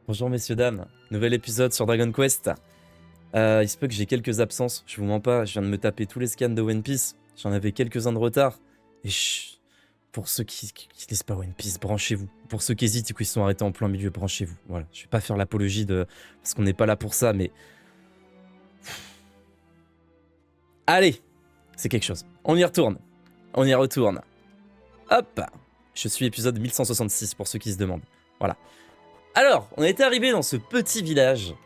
Bonjour messieurs, dames, nouvel épisode sur Dragon Quest. Il se peut que j'ai quelques absences, je vous mens pas, je viens de me taper tous les scans de One Piece, j'en avais quelques-uns de retard. Et chut, pour ceux qui lisent pas One Piece, branchez-vous. Pour ceux qui hésitent et qui sont arrêtés en plein milieu, branchez-vous. Voilà, je vais pas faire l'apologie de... parce qu'on n'est pas là pour ça, mais... Allez, c'est quelque chose. On y retourne. On y retourne. Hop, je suis épisode 1166 pour ceux qui se demandent. Voilà. Alors, on était arrivé dans ce petit village.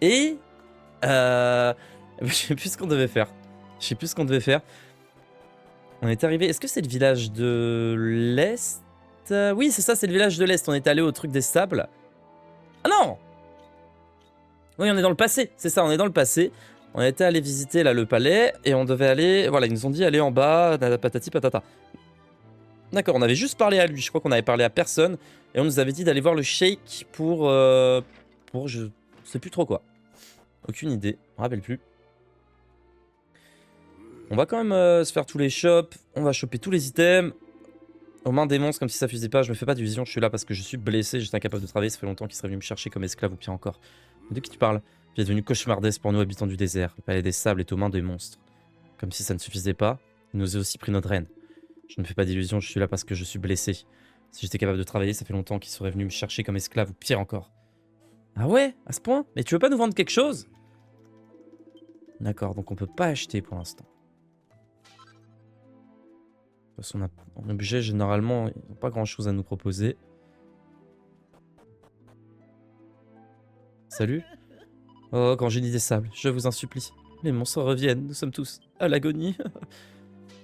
Et... je sais plus ce qu'on devait faire. Je sais plus ce qu'on devait faire. On est arrivé... Est-ce que c'est le village de l'Est? Oui, c'est ça, c'est le village de l'Est. On est allé au truc des sables. Ah non! Oui, on est dans le passé. C'est ça, on est dans le passé. On était allé visiter là le palais. Et on devait aller... Voilà, ils nous ont dit aller en bas. Patati patata. D'accord, on avait juste parlé à lui. Je crois qu'on avait parlé à personne. Et on nous avait dit d'aller voir le Sheik pour... je sais plus trop quoi. Aucune idée, on me rappelle plus. On va quand même se faire tous les shops. On va choper tous les items. Aux mains des monstres, comme si ça faisait pas. Je me fais pas d'illusion, je suis là parce que je suis blessé. J'étais incapable de travailler. Ça fait longtemps qu'il serait venu me chercher comme esclave ou pire encore. De qui tu parles? Tu es devenu cauchemardesque pour nous, habitants du désert. Le palais des sables est aux mains des monstres. Comme si ça ne suffisait pas, il nous a aussi pris notre reine. Je ne me fais pas d'illusion, je suis là parce que je suis blessé. Si j'étais capable de travailler, ça fait longtemps qu'il serait venu me chercher comme esclave ou pire encore. Ah ouais? À ce point? Mais tu veux pas nous vendre quelque chose? D'accord, donc on peut pas acheter pour l'instant. Parce qu'on a en objet, généralement, ils n'ont pas grand chose à nous proposer. Salut. Oh, grand génie des sables, je vous en supplie. Les monstres reviennent, nous sommes tous à l'agonie.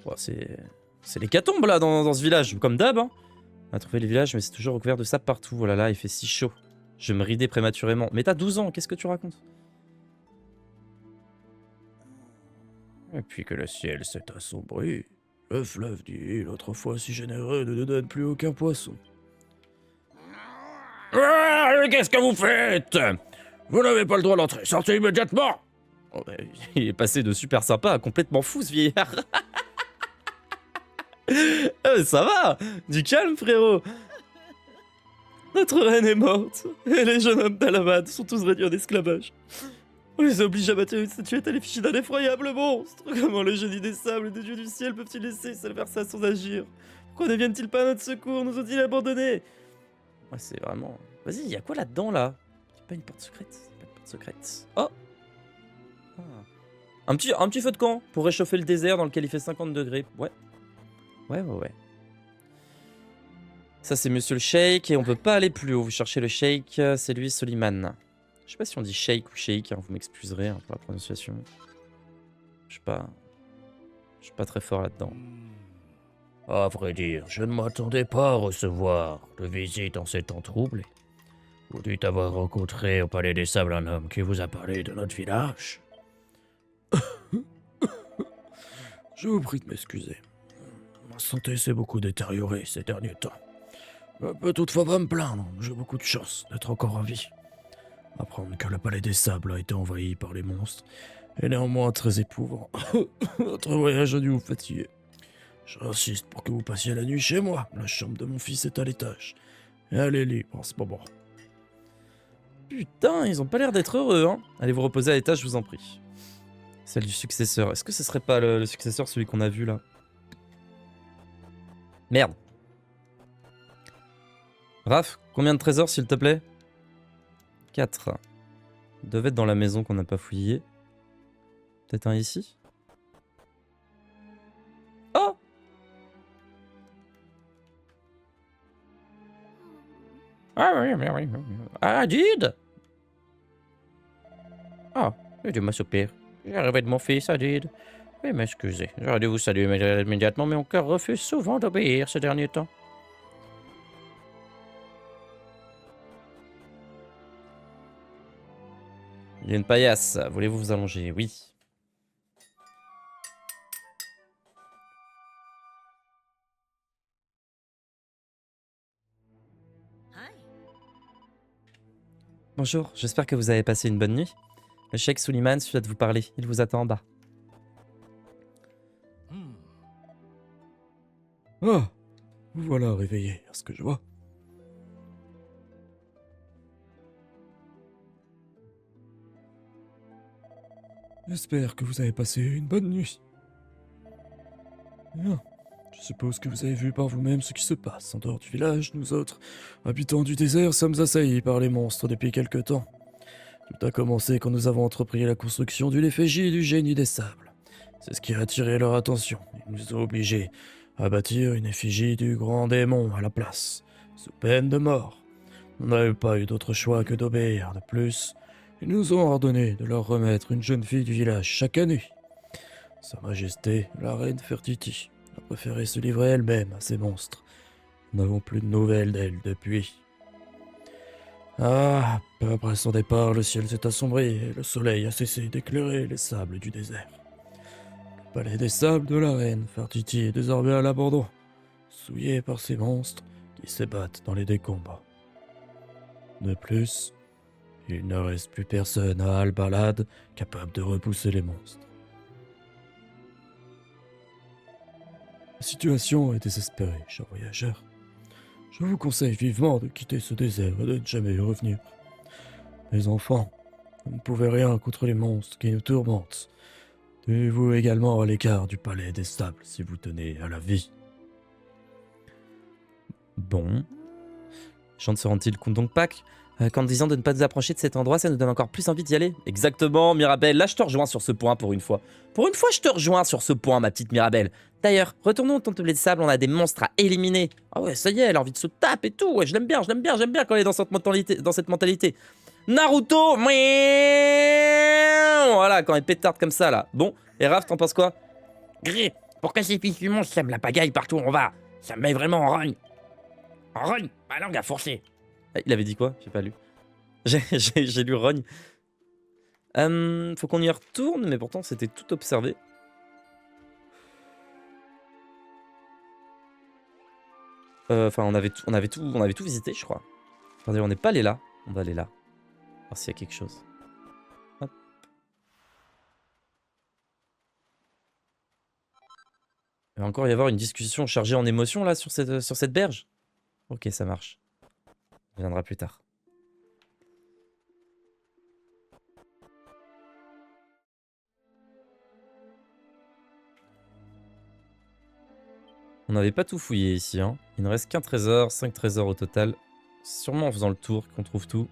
Oh, c'est l'hécatombe là dans ce village, comme d'hab. Hein. On a trouvé le village, mais c'est toujours recouvert de sable partout. Oh là là, il fait si chaud. Je me ridais prématurément. Mais t'as 12 ans, qu'est-ce que tu racontes? Et puis que le ciel s'est assombri, le fleuve du Nil, autrefois si généreux, ne nous donne plus aucun poisson. Ah, qu'est-ce que vous faites? Vous n'avez pas le droit d'entrer, sortez immédiatement! Oh, bah, il est passé de super sympa à complètement fou ce vieillard. Ça va. Du calme frérot. Notre reine est morte, et les jeunes hommes d'Alamad sont tous réduits en esclavage. On les oblige à bâtir une statuette à l'effigie d'un effroyable monstre. Comment le génie des sables et des dieux du ciel peuvent-ils laisser seul faire ça sans agir? Pourquoi ne viennent-ils pas à notre secours? Nous ont-ils abandonnés? Ouais, c'est vraiment... Vas-y, y a quoi là-dedans, là? C'est pas une porte secrète? C'est pas une porte secrète. Oh ah. Un petit feu de camp pour réchauffer le désert dans lequel il fait 50 degrés. Ouais. Ouais. Ça, c'est Monsieur le Sheik, et on peut pas aller plus haut. Vous cherchez le Sheik, c'est lui, Soliman. Je sais pas si on dit Sheik ou Sheik, hein, vous m'excuserez hein, pour la prononciation. Je suis pas très fort là-dedans. À vrai dire, je ne m'attendais pas à recevoir de visite en ces temps troublés. Vous dites avoir rencontré au Palais des Sables un homme qui vous a parlé de notre village. Je vous prie de m'excuser. Ma santé s'est beaucoup détériorée ces derniers temps. Je ne peux toutefois pas me plaindre, j'ai beaucoup de chance d'être encore en vie. Apprendre que le Palais des Sables a été envahi par les monstres est néanmoins très éprouvant. Notre voyage a dû vous fatiguer. J'insiste pour que vous passiez la nuit chez moi. La chambre de mon fils est à l'étage. Et elle est libre en ce moment. Putain, ils ont pas l'air d'être heureux, hein. Allez vous reposer à l'étage, je vous en prie. Celle du successeur. Est-ce que ce serait pas le successeur, celui qu'on a vu là? Merde. Raph, combien de trésors s'il te plaît? 4. Il devait être dans la maison qu'on n'a pas fouillée. Peut-être un ici? Oh! Ah oui. Ah, Adid! Ah, Dieu m'assoupir. J'ai rêvé de mon fils, Adid. Veuillez m'excuser. J'aurais dû vous saluer immédiatement, mais mon cœur refuse souvent d'obéir ces derniers temps. Il y a une paillasse. Voulez-vous vous allonger? Oui. Bonjour, j'espère que vous avez passé une bonne nuit. Le Sheik Suliman souhaite vous parler. Il vous attend en bas. Ah, vous voilà réveillé, à ce que je vois. J'espère que vous avez passé une bonne nuit. Bien. Je suppose que vous avez vu par vous-même ce qui se passe en dehors du village. Nous autres, habitants du désert, sommes assaillis par les monstres depuis quelque temps. Tout a commencé quand nous avons entrepris la construction d'une effigie du génie des sables. C'est ce qui a attiré leur attention. Ils nous ont obligés à bâtir une effigie du grand démon à la place, sous peine de mort. On n'avait pas eu d'autre choix que d'obéir. De plus, ils nous ont ordonné de leur remettre une jeune fille du village chaque année. Sa Majesté, la reine Fertiti, a préféré se livrer elle-même à ces monstres. Nous n'avons plus de nouvelles d'elle depuis. Ah, peu après son départ, le ciel s'est assombri et le soleil a cessé d'éclairer les sables du désert. Le palais des sables de la reine Fertiti est désormais à l'abandon, souillé par ces monstres qui se battent dans les décombres. De plus, il ne reste plus personne à Al-Balad capable de repousser les monstres. La situation est désespérée, cher voyageur. Je vous conseille vivement de quitter ce désert et de ne jamais y revenir. Mes enfants, vous ne pouvez rien contre les monstres qui nous tourmentent. Tenez-vous également à l'écart du palais des sables si vous tenez à la vie. Bon. Chante se rend-il compte donc Pac qu'en disant de ne pas nous approcher de cet endroit, ça nous donne encore plus envie d'y aller. Exactement, Mirabelle. Là, je te rejoins sur ce point pour une fois. Pour une fois, je te rejoins sur ce point, ma petite Mirabelle. D'ailleurs, retournons au temple de sable, on a des monstres à éliminer. Ah ouais, ça y est, elle a envie de se taper et tout. Ouais, je l'aime bien quand elle est dans cette mentalité. Naruto voilà, quand elle pétarde comme ça, là. Bon, et Raph, t'en penses quoi? Gré, pourquoi ces fils du monstre sèment la pagaille partout où on va? Ça me met vraiment en rogne. En rogne, ma langue a fourché. Il avait dit quoi? J'ai pas lu. J'ai lu rogne. Faut qu'on y retourne, mais pourtant c'était tout observé. Enfin, on avait tout visité, je crois. Attendez, on n'est pas allé là. On va aller là. Voir s'il y a quelque chose. Hop. Il va encore y avoir une discussion chargée en émotions là sur cette berge. Ok, ça marche. On viendra plus tard. On n'avait pas tout fouillé ici, hein. Il ne reste qu'un trésor, 5 trésors au total. Sûrement en faisant le tour qu'on trouve tout.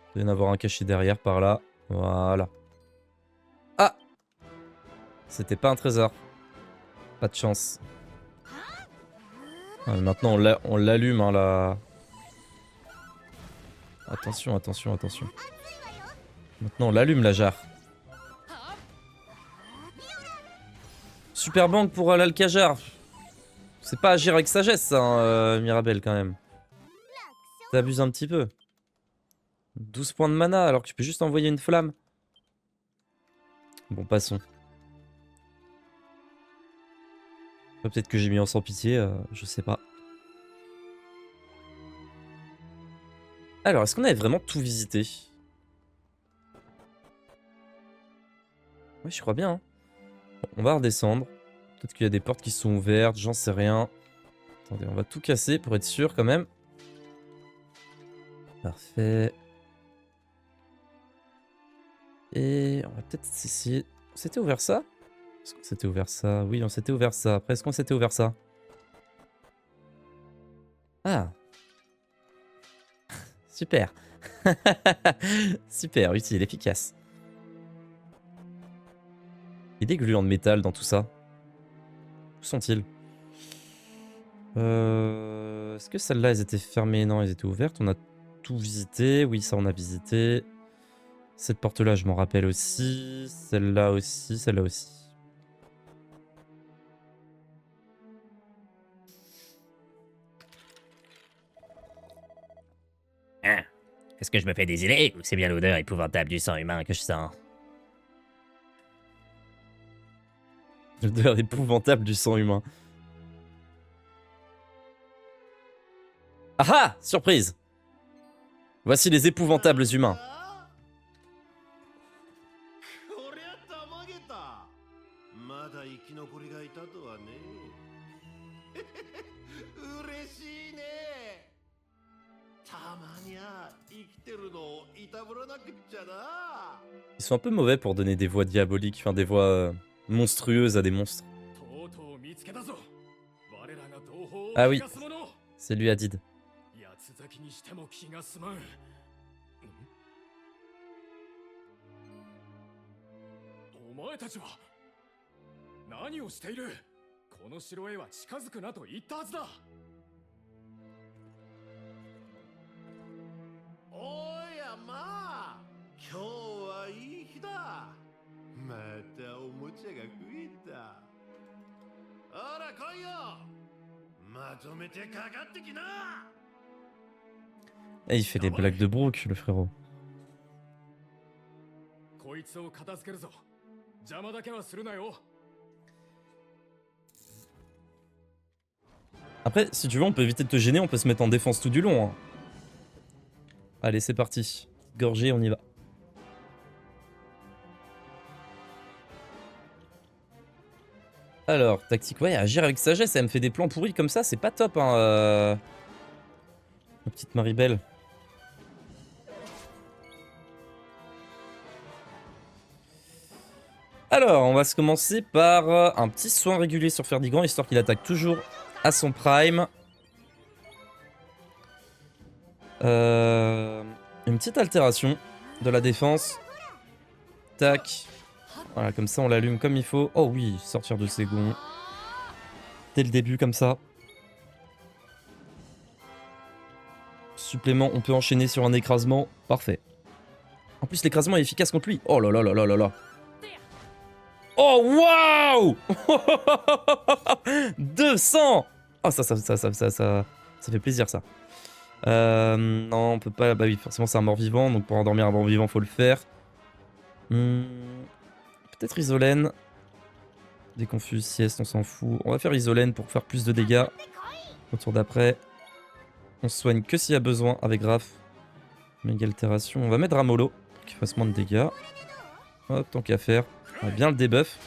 Il doit y en avoir un caché derrière par là. Voilà. Ah! C'était pas un trésor. Pas de chance. Ah, maintenant on l'allume hein, là. Attention. Maintenant on l'allume la jarre. Super banque pour l'Alcajar. C'est pas agir avec sagesse ça, hein, Mirabelle quand même. T'abuses un petit peu. 12 points de mana alors que tu peux juste envoyer une flamme. Bon, passons. Peut-être que j'ai mis en sans pitié, je sais pas. Alors, est-ce qu'on avait vraiment tout visité? Oui, je crois bien. Hein. Bon, on va redescendre. Peut-être qu'il y a des portes qui sont ouvertes, j'en sais rien. Attendez, on va tout casser pour être sûr quand même. Parfait. Et on va peut-être essayer... On s'était ouvert ça? Est-ce qu'on s'était ouvert ça? Oui, on s'était ouvert ça. Après, est-ce qu'on s'était ouvert ça? Ah. Super. Super, utile, efficace. Il y a des gluants de métal dans tout ça. Où sont-ils? Est-ce que celles-là, elles étaient fermées? Non, elles étaient ouvertes. On a tout visité. Oui, ça, on a visité. Cette porte-là, je m'en rappelle aussi. Celle-là aussi, celle-là aussi. Hein? Est-ce que je me fais des idées ou c'est bien l'odeur épouvantable du sang humain que je sens? L'odeur épouvantable du sang humain. Ah ah! Surprise! Voici les épouvantables humains. Ils sont un peu mauvais pour donner des voix diaboliques, enfin des voix monstrueuses à des monstres. Ah oui, c'est lui Hadid. お前たちは何をしている？この城へは近づくなと言ったはずだ。おやまあ、今日はいい日だ。またおもちゃが増えた。ほら来いよ。まとめてかかってきな。 Et il fait des blagues de Brooke, le frérot. こいつを片付けるぞ。邪魔だけはするなよ。 Après, si tu veux, on peut éviter de te gêner, on peut se mettre en défense tout du long. Hein. Allez, c'est parti. Gorgé, on y va. Alors, tactique, ouais, agir avec sagesse, elle me fait des plans pourris comme ça, c'est pas top, hein. Ma petite Maribel. Alors, on va se commencer par un petit soin régulier sur Ferdigan, histoire qu'il attaque toujours à son prime. Une petite altération de la défense. Tac. Voilà, comme ça on l'allume comme il faut. Oh oui, sortir de ses gonds. Dès le début, comme ça. Supplément, on peut enchaîner sur un écrasement. Parfait. En plus, l'écrasement est efficace contre lui. Oh là là là là là là. Oh waouh. 200. Oh ça fait plaisir ça. Non, on peut pas. Bah oui, forcément c'est un mort-vivant, donc pour endormir un mort-vivant, faut le faire. Peut-être Isolène. Déconfuse, sieste, on s'en fout. On va faire Isolène pour faire plus de dégâts. Au tour d'après, on se soigne que s'il y a besoin avec Raph. Méga altération. On va mettre Ramolo pour qu'il fasse moins de dégâts. Hop, tant qu'à faire. On va bien le debuff.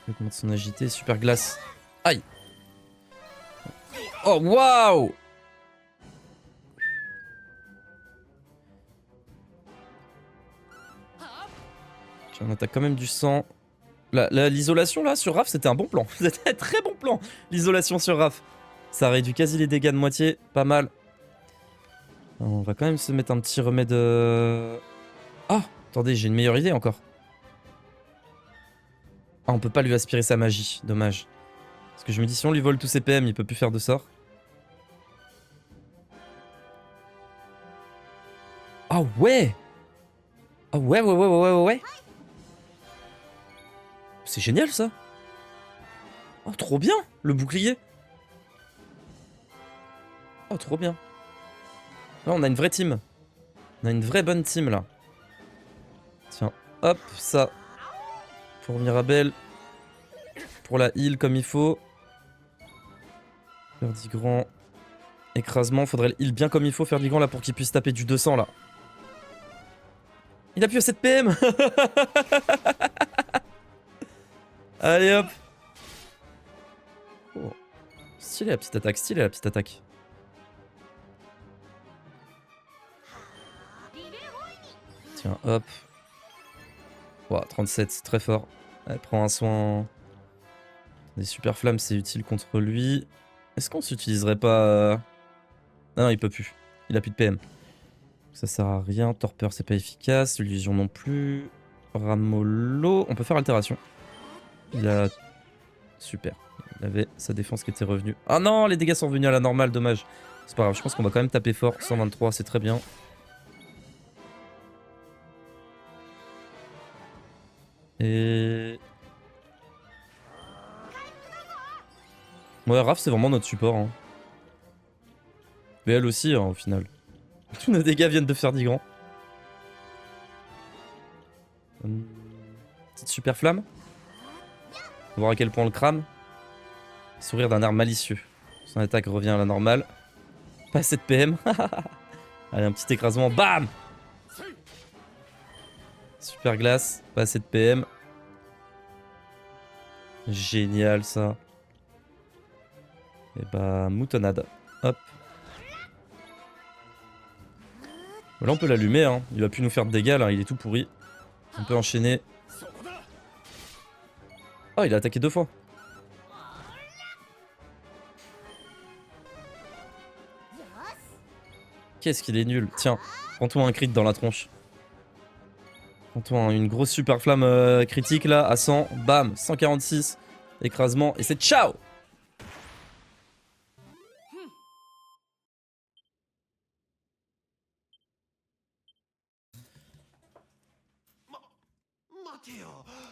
Il augmente son agilité. Super glace. Aïe. Oh, waouh. On attaque quand même du sang. L'isolation là sur Raph, c'était un bon plan. C'était un très bon plan. L'isolation sur Raph. Ça réduit quasi les dégâts de moitié. Pas mal. On va quand même se mettre un petit remède. Ah, attendez, j'ai une meilleure idée encore. Ah, on peut pas lui aspirer sa magie. Dommage. Parce que je me dis, si on lui vole tous ses PM, il peut plus faire de sort. Ah ouais. Ah ouais. C'est génial ça. Oh, trop bien, le bouclier. Oh, trop bien. Là, on a une vraie team. On a une vraie bonne team là. Tiens, hop, ça. Pour Mirabelle. Pour la heal comme il faut. Ferdigrand. Écrasement, faudrait le heal bien comme il faut, Ferdigrand là pour qu'il puisse taper du 200 là. Il a plus assez de PM. Allez hop. Oh. Stylé la petite attaque, stylé la petite attaque. Tiens, hop. Wow, 37, c'est très fort. Elle prend un soin. Des super flammes, c'est utile contre lui. Est-ce qu'on s'utiliserait pas... Non, il peut plus. Il a plus de PM. Ça sert à rien. Torpeur, c'est pas efficace. Illusion non plus. Ramolo. On peut faire altération. Il a... Super. Il avait sa défense qui était revenue. Ah non, les dégâts sont revenus à la normale, dommage. C'est pas grave, je pense qu'on va quand même taper fort. 123, c'est très bien. Et... Ouais, Raph, c'est vraiment notre support. Hein. Mais elle aussi, hein, au final. Tous nos dégâts viennent de Ferdigrand. Petite super flamme. Voir à quel point on le crame. Sourire d'un air malicieux. Son attaque revient à la normale. Pas assez de PM. Allez, un petit écrasement. Bam! Super glace. Pas assez de PM. Génial ça. Et bah, moutonnade. Hop. Là, on peut l'allumer, hein. Il va plus nous faire de dégâts, là. Il est tout pourri. On peut enchaîner. Oh, il a attaqué 2 fois. Qu'est-ce qu'il est nul. Tiens, prends-toi un crit dans la tronche. Prends-toi une grosse super flamme critique, là, à 100. Bam, 146. Écrasement. Et c'est ciao!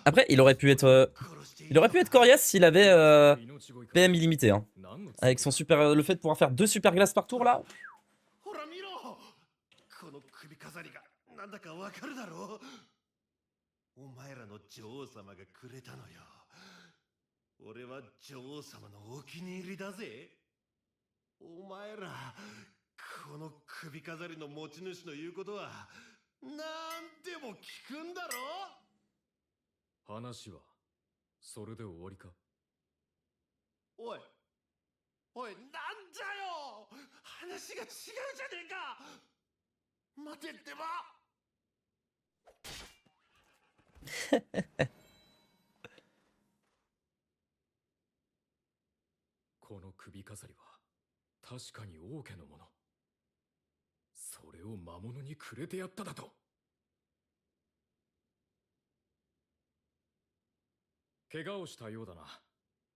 Après, il aurait pu être coriace s'il avait PM illimité. Hein. Avec son super, le fait de pouvoir faire 2 super glaces par tour là. ほら見ろこの首飾りがなんだかわかるだろうお前らの女王様がくれたのよ俺は女王様のお気に入りだぜお前らこの首飾りの持ち主の言うことはなんでも聞くんだろ話はそれで終わりかおいおいなんじゃよ話が違うじゃねえか待てってばこの首飾りは確かに王家のものそれを魔物にくれてやっただと怪我をしたようだな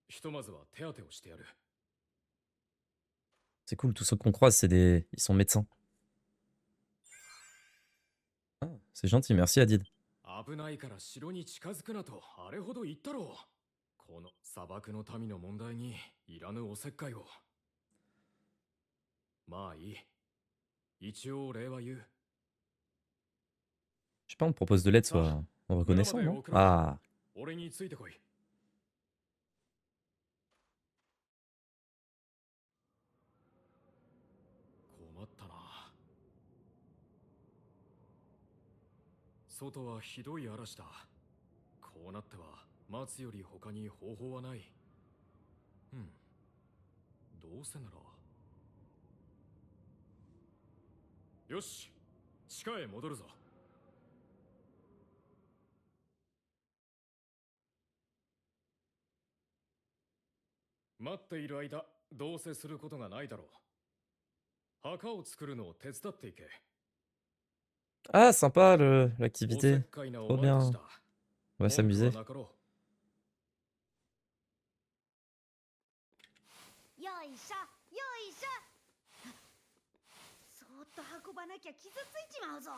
ひとまずは手当てをしてやる C'est cool, tous ceux qu'on croise, c'est des, ils sont médecins. Ah, c'est gentil, merci Adid. 危ないから城に近づくなとあれほど言ったろうこの砂漠の民の問題にいらぬおせっかいをまあいい一応礼は言う Je sais pas, on te propose de l'aide, soit reconnaissant, non? Ah, 俺についてこい困ったな外はひどい嵐だこうなっては待つより他に方法はないどうせならよし地下へ戻るぞ待っている間どうせすることがないだろう墓を作るのを手伝っていけ ah sympa l'activité. おせっかいなお Trop 前た bien. ちだ On va 文句 s'amuser. はなかろうよいしょよいしょそーっと運ばなきゃ傷ついちまうぞ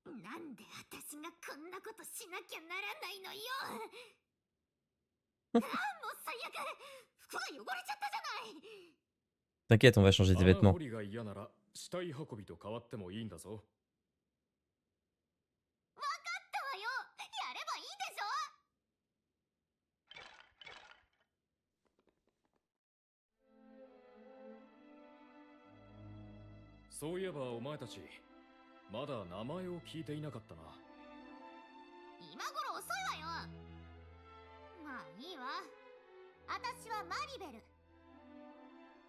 なんで私がこんなことしなきゃならないのよああもう最悪服が汚れちゃったじゃない T'inquiète, on va changer tes 穴 vêtements. 掘りが嫌なら死体運びと変わってもいいんだぞわかったわよやればいいでしょそういえばお前たちまだ名前を聞いていなかったな今頃遅いわよまあいいわ私はマリベル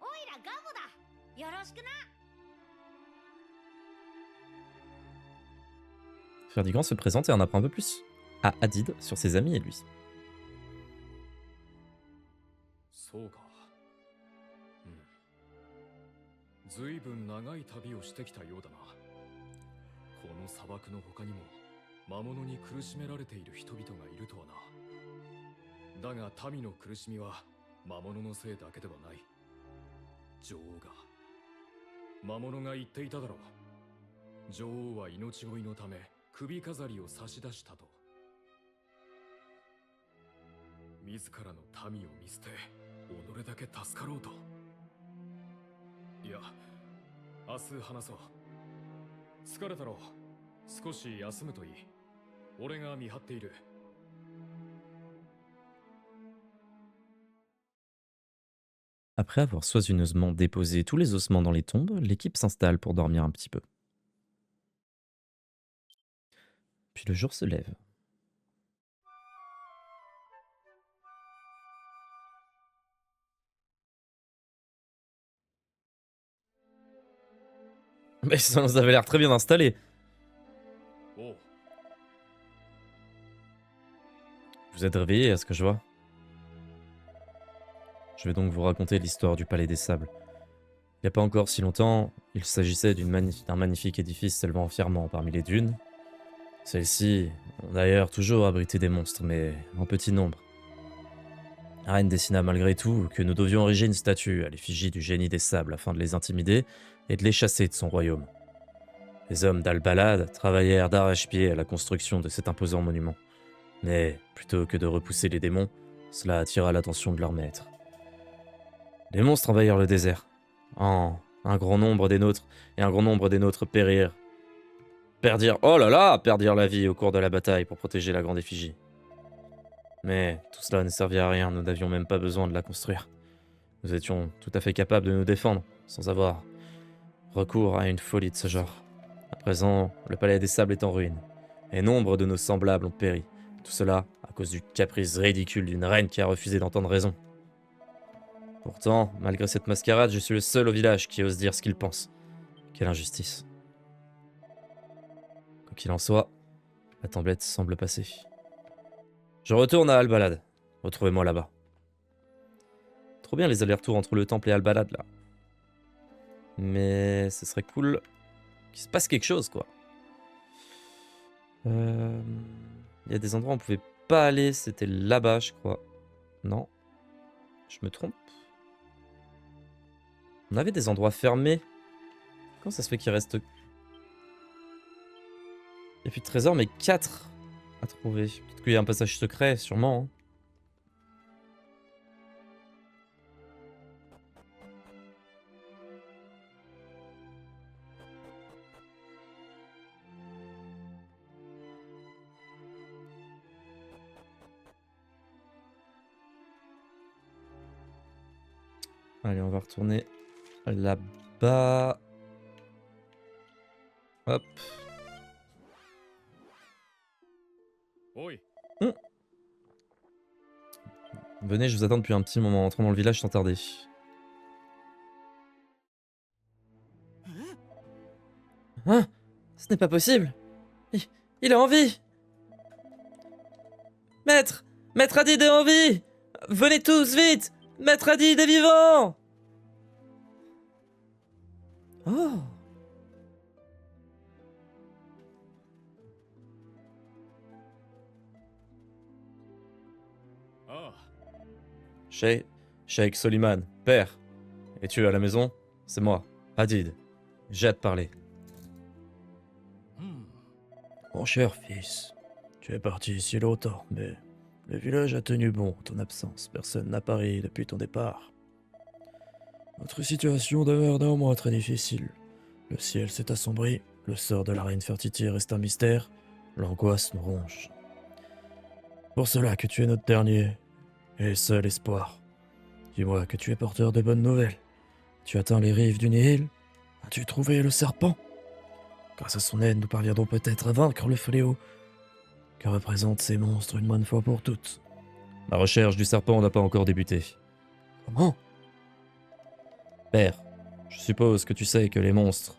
おいらガムだよろしくな Ferdigan se présente et en apprend un peu plus à Adid sur ses amis et lui. そうかずいぶん長い旅をしてきたようだなこの砂漠の他にも魔物に苦しめられている人々がいるとはなだが民の苦しみは魔物のせいだけではない女王が魔物が言っていただろう女王は命乞いのため首飾りを差し出したと自らの民を見捨て己だけ助かろうといや明日話そう疲れたろ少し休むといい俺が見張っている Après avoir soigneusement déposé tous les ossements dans les tombes, l'équipe s'installe pour dormir un petit peu. Puis le jour se lève. Mais ça nous avait l'air très bien installé. おう Vous êtes réveillé à ce que je vois. Je vais donc vous raconter l'histoire du Palais des Sables. Il n'y a pas encore si longtemps, il s'agissait d'un magnifique édifice s'élevant fièrement parmi les dunes. Celles-ci ont d'ailleurs toujours abrité des monstres, mais en petit nombre. La reine décida malgré tout que nous devions ériger une statue à l'effigie du génie des sables afin de les intimider et de les chasser de son royaume. Les hommes d'Al-Balad travaillèrent d'arrache-pied à la construction de cet imposant monument. Mais plutôt que de repousser les démons, cela attira l'attention de leur maître. Les monstres envahirent le désert. Un grand nombre des nôtres et un grand nombre des nôtres périrent. Perdirent la vie au cours de la bataille pour protéger la grande effigie. Mais tout cela ne servait à rien, nous n'avions même pas besoin de la construire. Nous étions tout à fait capables de nous défendre, sans avoir recours à une folie de ce genre. À présent, le palais des sables est en ruine, et nombre de nos semblables ont péri. Tout cela à cause du caprice ridicule d'une reine qui a refusé d'entendre raison. Pourtant, malgré cette mascarade, je suis le seul au village qui ose dire ce qu'il pense. Quelle injustice. Quoi qu'il en soit, la templette semble passer. Je retourne à Al-Balad. Retrouvez-moi là-bas. Trop bien les allers-retours entre le temple et Al-Balad, là. Mais ce serait cool qu'il se passe quelque chose, quoi. Il y a des endroits où on pouvait pas aller. C'était là-bas, je crois. Non. Je me trompe. On avait des endroits fermés. Comment ça se fait qu'il reste... Il n'y a plus de trésors, mais 4 à trouver. Peut-être qu'il y a un passage secret, sûrement. Hein. Allez, on va retourner là-bas. Hop. おい Venez, je vous attends depuis un petit moment. Entrons dans le village sans tarder. Hein? Ce n'est pas possible. Il est en vie. Maître! Maître Hadid est en vie! Venez tous, vite! Maître Hadid est vivant! Oh! Ah, Sheikh Soliman, père. Es-tu à la maison? C'est moi, Hadid. J'ai hâte de parler. Mon cher fils, tu es parti si longtemps, mais le village a tenu bon en ton absence. Personne n'a pari depuis ton départ. Notre situation demeure néanmoins très difficile. Le ciel s'est assombri, le sort de la reine Fertiti reste un mystère, l'angoisse nous ronge. Pour cela que tu es notre dernier et seul espoir. Dis-moi que tu es porteur de bonnes nouvelles. Tu atteins les rives du Nihil? As-tu trouvé le serpent? Grâce à son aide, nous parviendrons peut-être à vaincre le fléau que représentent ces monstres une bonne fois pour toutes. Ma recherche du serpent n'a pas encore débuté. Comment? Père, je suppose que tu sais que les monstres...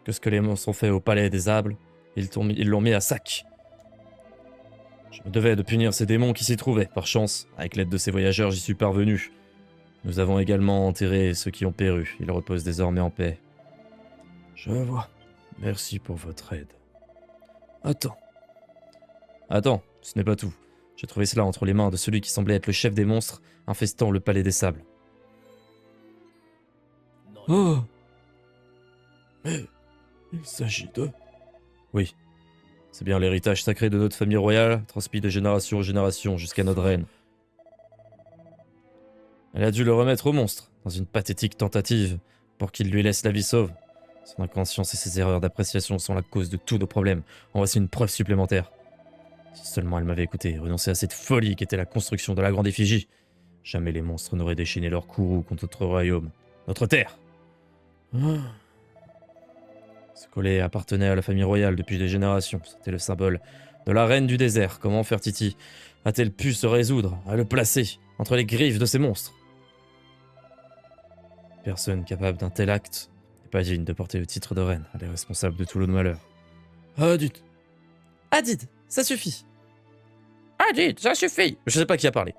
Que ce que les monstres ont fait au palais des Sables, ils l'ont mis à sac. Je me devais de punir ces démons qui s'y trouvaient. Par chance, avec l'aide de ces voyageurs, j'y suis parvenu. Nous avons également enterré ceux qui ont péru. Ils reposent désormais en paix. Je vois. Merci pour votre aide. Attends, ce n'est pas tout. J'ai trouvé cela entre les mains de celui qui semblait être le chef des monstres infestant le palais des Sables. Oh! Mais il s'agit de... Oui. C'est bien l'héritage sacré de notre famille royale, transmis de génération en génération jusqu'à notre reine. Elle a dû le remettre au monstre, dans une pathétique tentative, pour qu'il lui laisse la vie sauve. Son inconscience et ses erreurs d'appréciation sont la cause de tous nos problèmes. En voici une preuve supplémentaire. Si seulement elle m'avait écouté et renoncé à cette folie qu'était la construction de la grande effigie, jamais les monstres n'auraient déchaîné leur courroux contre notre royaume, notre terre. Ah, Ce collet appartenait à la famille royale depuis des générations. C'était le symbole de la reine du désert. Comment Fertiti a-t-elle pu se résoudre à le placer entre les griffes de ces monstres? Personne capable d'un tel acte n'est pas digne de porter le titre de reine. Elle est responsable de tout lot de malheur. Hadid, Hadid, ça suffit. Ah, dites, ça suffit. Je sais pas qui a parlé.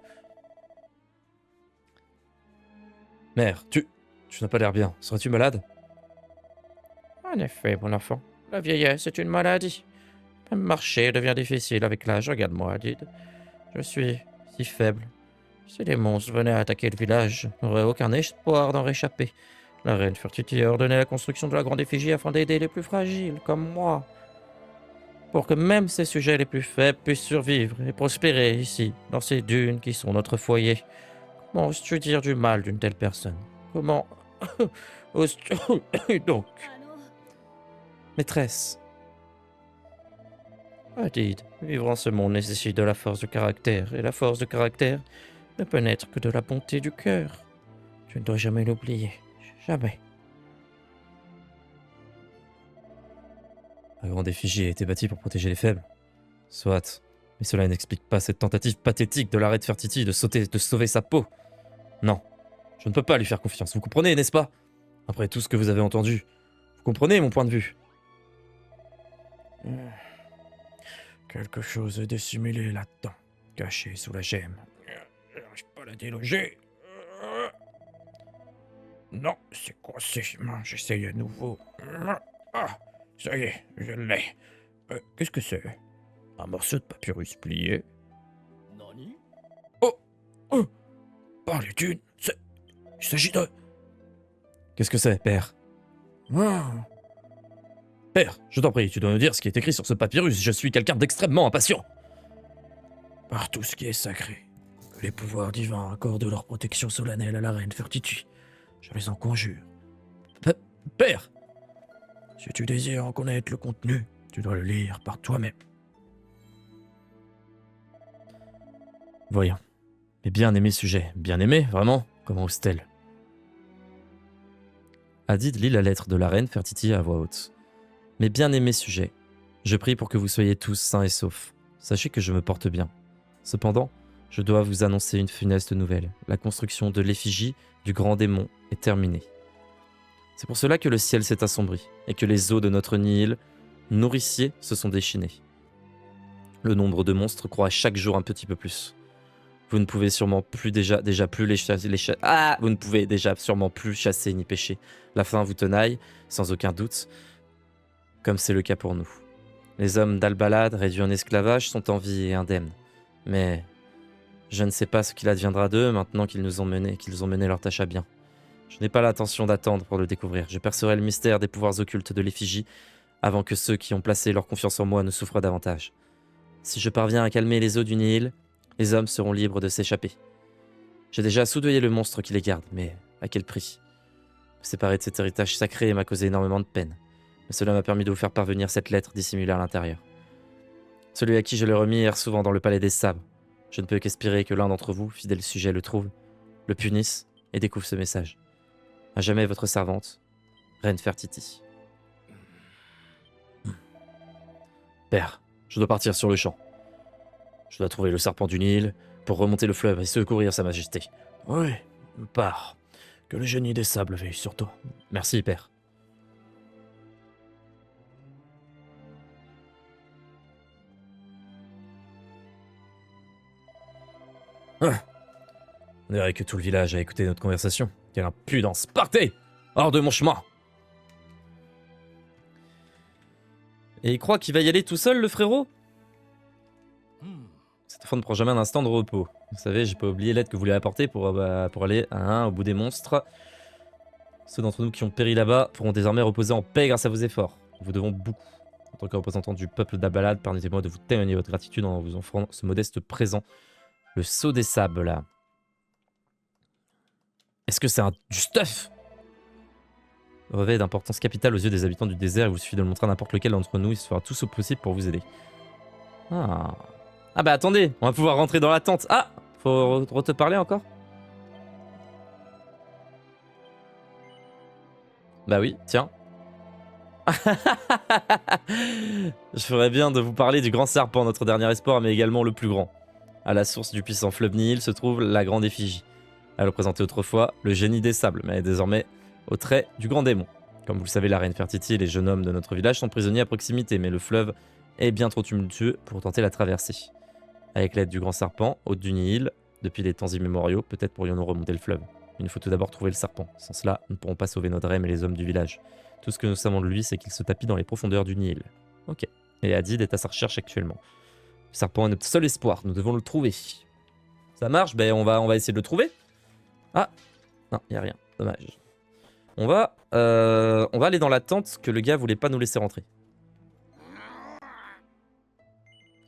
Mère, tu n'as pas l'air bien. Serais-tu malade? En effet, mon enfant, la vieillesse est une maladie. Même marcher devient difficile avec l'âge. Regarde-moi, Hadid. Je suis si faible. Si les monstres venaient à attaquer le village, je n'aurais aucun espoir d'en réchapper. La reine Fertiti a ordonné la construction de la grande effigie afin d'aider les plus fragiles, comme moi. Pour que même ces sujets les plus faibles puissent survivre et prospérer ici, dans ces dunes qui sont notre foyer. Comment oses-tu dire du mal d'une telle personne? Comment oses-tu donc? Maîtresse, Hadid, vivre en ce monde nécessite de la force de caractère, et la force de caractère ne peut naître que de la bonté du cœur. Tu ne dois jamais l'oublier. Jamais. la grande effigie a été bâtie pour protéger les faibles. Soit, mais cela n'explique pas cette tentative pathétique de la reine Fertiti de sauver sa peau. Non, je ne peux pas lui faire confiance, vous comprenez, n'est-ce pas? Après tout ce que vous avez entendu, vous comprenez mon point de vue? quelque chose est dissimulé là-dedans, caché sous la gemme. J'arrive pas à la déloger. Non, c'est coincé. J'essaye à nouveau. Ah, ça y est, je l'ai. Qu'est-ce que c'est? Un morceau de papyrus plié. Nani? Oh, par les dunes, il s'agit de... Qu'est-ce que c'est, père? Ah, Père, je t'en prie, tu dois me dire ce qui est écrit sur ce papyrus, je suis quelqu'un d'extrêmement impatient. par tout ce qui est sacré, que les pouvoirs divins accordent leur protection solennelle à la reine Fertiti. Je les en conjure. Père! Si tu désires en connaître le contenu, tu dois le lire par toi-même. Voyons. Mais bien aimé sujet. Bien aimé, vraiment? Comment ose-t-elle? Hadid lit la lettre de la reine Fertiti à voix haute. Mes bien-aimés sujets, je prie pour que vous soyez tous sains et saufs. Sachez que je me porte bien. Cependant, je dois vous annoncer une funeste nouvelle. La construction de l'effigie du grand démon est terminée. C'est pour cela que le ciel s'est assombri et que les eaux de notre Nil nourricier se sont déchaînées. Le nombre de monstres croît chaque jour un petit peu plus. Vous ne pouvez sûrement plus vous ne pouvez déjà sûrement plus chasser ni pêcher. La faim vous tenaille, sans aucun doute, comme c'est le cas pour nous. Les hommes d'Al-Balad, réduits en esclavage, sont en vie et indemnes. Mais je ne sais pas ce qu'il adviendra d'eux maintenant qu'ils ont mené leur tâche à bien. Je n'ai pas l'intention d'attendre pour le découvrir. Je percerai le mystère des pouvoirs occultes de l'effigie avant que ceux qui ont placé leur confiance en moi ne souffrent davantage. Si je parviens à calmer les eaux du Nil, les hommes seront libres de s'échapper. J'ai déjà soudoyé le monstre qui les garde, mais à quel prix? Me séparer de cet héritage sacré m'a causé énormément de peine. Mais cela m'a permis de vous faire parvenir cette lettre dissimulée à l'intérieur. Celui à qui je l'ai remis erre souvent dans le palais des sabres. Je ne peux qu'espérer que l'un d'entre vous, fidèle sujet, le trouve, le punisse et découvre ce message. À jamais votre servante, Reine Fertiti. Père, je dois partir sur le champ. Je dois trouver le serpent du Nil pour remonter le fleuve et secourir sa majesté. Oui, pars. Que le génie des sables veille sur toi. Merci, père. On dirait que tout le village a écouté notre conversation. Quelle impudence! Partez! Hors de mon chemin! Et il croit qu'il va y aller tout seul, le frérot? Cet enfant ne prend jamais un instant de repos. Vous savez, j'ai pas oublié l'aide que vous lui avez apportée pour aller au bout des monstres. Ceux d'entre nous qui ont péri là-bas pourront désormais reposer en paix grâce à vos efforts. Nous vous devons beaucoup. En tant que représentant du peuple d'Al-Balad, permettez-moi de vous témoigner votre gratitude en vous offrant ce modeste présent. Le sceau des sables, là. Est-ce que c'est du stuff? Revêt d'importance capitale aux yeux des habitants du désert, il vous suffit de le montrer à n'importe lequel d'entre nous, il se fera tout ce possible pour vous aider. Ah bah attendez, on va pouvoir rentrer dans la tente. Ah, faut te parler encore? Bah oui, tiens. Je ferais bien de vous parler du grand serpent, notre dernier espoir, mais également le plus grand. À la source du puissant fleuve Nil se trouve la grande effigie. Elle représentait autrefois le génie des sables, mais est désormais au trait du grand démon. Comme vous le savez, la reine Fertiti et les jeunes hommes de notre village sont prisonniers à proximité, mais le fleuve est bien trop tumultueux pour tenter la traversée. Avec l'aide du grand serpent, hôte du Nihil, depuis les temps immémoriaux, peut-être pourrions-nous remonter le fleuve. Il nous faut tout d'abord trouver le serpent. Sans cela, nous ne pourrons pas sauver notre reine et les hommes du village. Tout ce que nous savons de lui, c'est qu'il se tapit dans les profondeurs du Nihil. Ok. Et Hadid est à sa recherche actuellement. Le serpent est notre seul espoir, nous devons le trouver. Ça marche, ben on va essayer de le trouver. Ah, non, y a rien, dommage. On va aller dans la tente que le gars voulait pas nous laisser rentrer.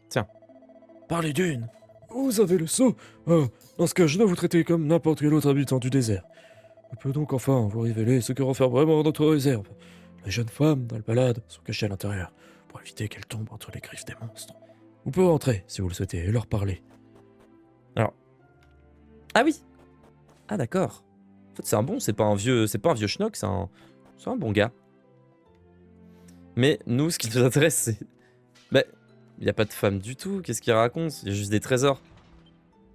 Tiens. Parlez d'une. Vous avez le sceau. Dans ce cas, je dois vous traiter comme n'importe quel autre habitant du désert. Je peux donc enfin vous révéler ce que renferme vraiment notre réserve. Les jeunes femmes d'Albalade sont cachées à l'intérieur pour éviter qu'elles tombent entre les griffes des monstres. Vous pouvez entrer si vous le souhaitez et leur parler. Alors. Ah oui. Ah d'accord. En fait, c'est un bon, c'est pas un vieux schnock, c'est un bon gars. Mais nous, ce qui nous intéresse, c'est... Ben, il n'y a pas de femme du tout, qu'est-ce qu'il raconte? Il y a juste des trésors.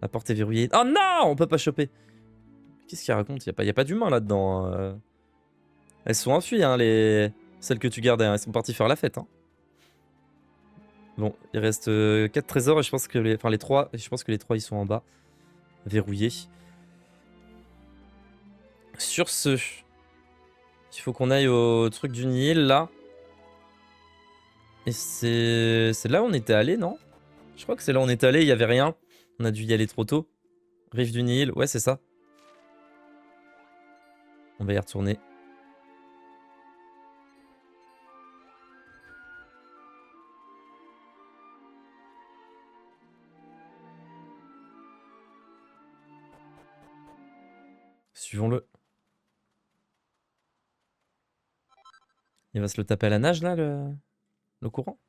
La porte est verrouillée. Oh non, on peut pas choper. Qu'est-ce qu'il raconte? Il y a pas d'humain là-dedans. Elles sont enfuies, hein, celles que tu gardais. Hein. Elles sont parties faire la fête. Hein. Bon, il reste 4 trésors et je pense que les 3, je pense que les 3 ils sont en bas. Verrouillés. Sur ce, il faut qu'on aille au truc du Nihil là. Et c'est là où on était allé, non? Je crois que c'est là où on était allé, il y avait rien. On a dû y aller trop tôt. Rive du Nihil, ouais c'est ça. On va y retourner. Suivons-le. Il va se le taper à la nage là, le courant?